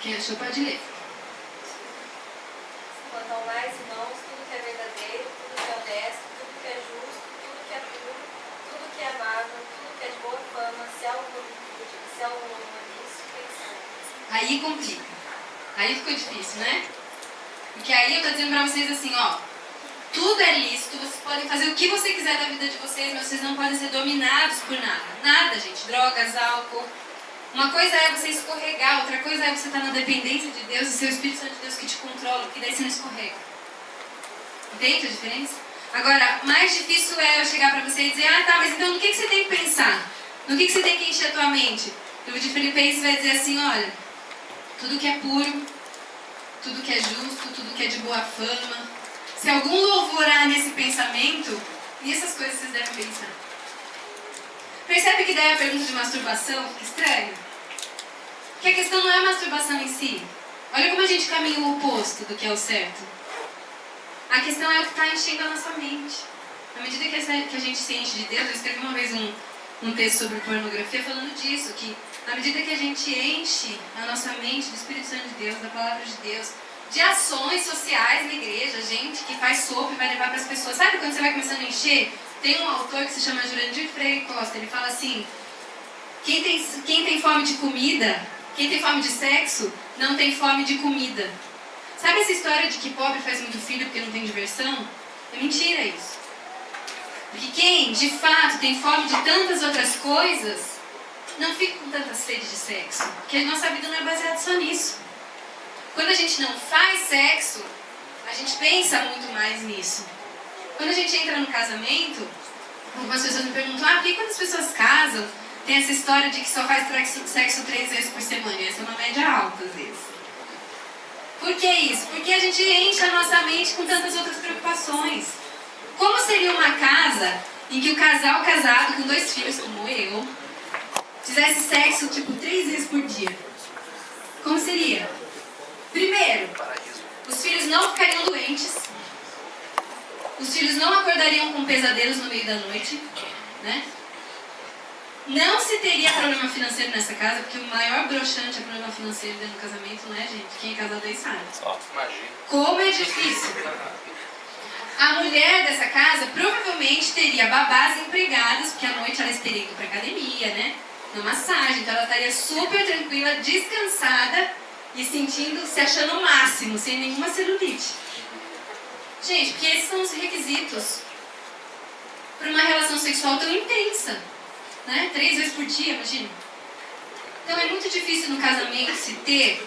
[SPEAKER 1] Quem achou pode ler.
[SPEAKER 2] Quanto ao mais, irmãos, tudo que é verdadeiro, tudo que é honesto, tudo que é justo, tudo que é puro, tudo que é amável, tudo que é de boa fama, se há alguma nisso, pensando.
[SPEAKER 1] Aí complica. Aí ficou difícil, né? Porque aí eu tô dizendo pra vocês assim, ó, tudo é lícito, vocês podem fazer o que você quiser da vida de vocês, mas vocês não podem ser dominados por nada. Nada, gente. Drogas, álcool. Uma coisa é você escorregar, outra coisa é você estar na dependência de Deus e ser o Espírito Santo de Deus que te controla, porque daí você não escorrega. Entende a diferença? Agora, mais difícil é eu chegar pra você e dizer, ah tá, mas então no que você tem que pensar? No que você tem que encher a tua mente? O livro de Filipenses vai dizer assim, olha, tudo que é puro, tudo que é justo, tudo que é de boa fama. Se algum louvor há nesse pensamento, nessas coisas vocês devem pensar. Percebe que daí a pergunta de masturbação fica estranha? Porque a questão não é a masturbação em si. Olha como a gente caminha o oposto do que é o certo. A questão é o que está enchendo a nossa mente. À medida que a gente se enche de Deus, eu escrevi uma vez um texto sobre pornografia falando disso, que à medida que a gente enche a nossa mente do Espírito Santo de Deus, da Palavra de Deus, de ações sociais na igreja, gente que faz sopa e vai levar para as pessoas. Sabe quando você vai começando a encher? Tem um autor que se chama Jurandir Freire Costa, ele fala assim, quem tem fome de comida, quem tem fome de sexo, não tem fome de comida. Sabe essa história de que pobre faz muito filho porque não tem diversão? É mentira isso. Porque quem, de fato, tem fome de tantas outras coisas, não fica com tanta sede de sexo. Porque a nossa vida não é baseada só nisso. Quando a gente não faz sexo, a gente pensa muito mais nisso. Quando a gente entra no casamento, algumas pessoas me perguntam, por que quando as pessoas casam, tem essa história de que só faz sexo 3 vezes por semana? E essa é uma média alta, às vezes. Por que isso? Porque a gente enche a nossa mente com tantas outras preocupações. Como seria uma casa em que o casal casado com 2 filhos, como eu, fizesse sexo tipo 3 vezes por dia? Como seria? Primeiro, os filhos não ficariam doentes. Os filhos não acordariam com pesadelos no meio da noite, né? Não se teria problema financeiro nessa casa, porque o maior broxante é problema financeiro dentro do casamento, não é, gente? Quem é casado aí sabe.
[SPEAKER 5] Imagina.
[SPEAKER 1] Como é difícil. A mulher dessa casa provavelmente teria babás empregadas, porque à noite elas teriam ido pra academia, né? Na massagem, então ela estaria super tranquila, descansada e se achando o máximo, sem nenhuma celulite. Gente, porque esses são os requisitos para uma relação sexual tão intensa, né? 3 vezes por dia, imagina. Então é muito difícil no casamento se ter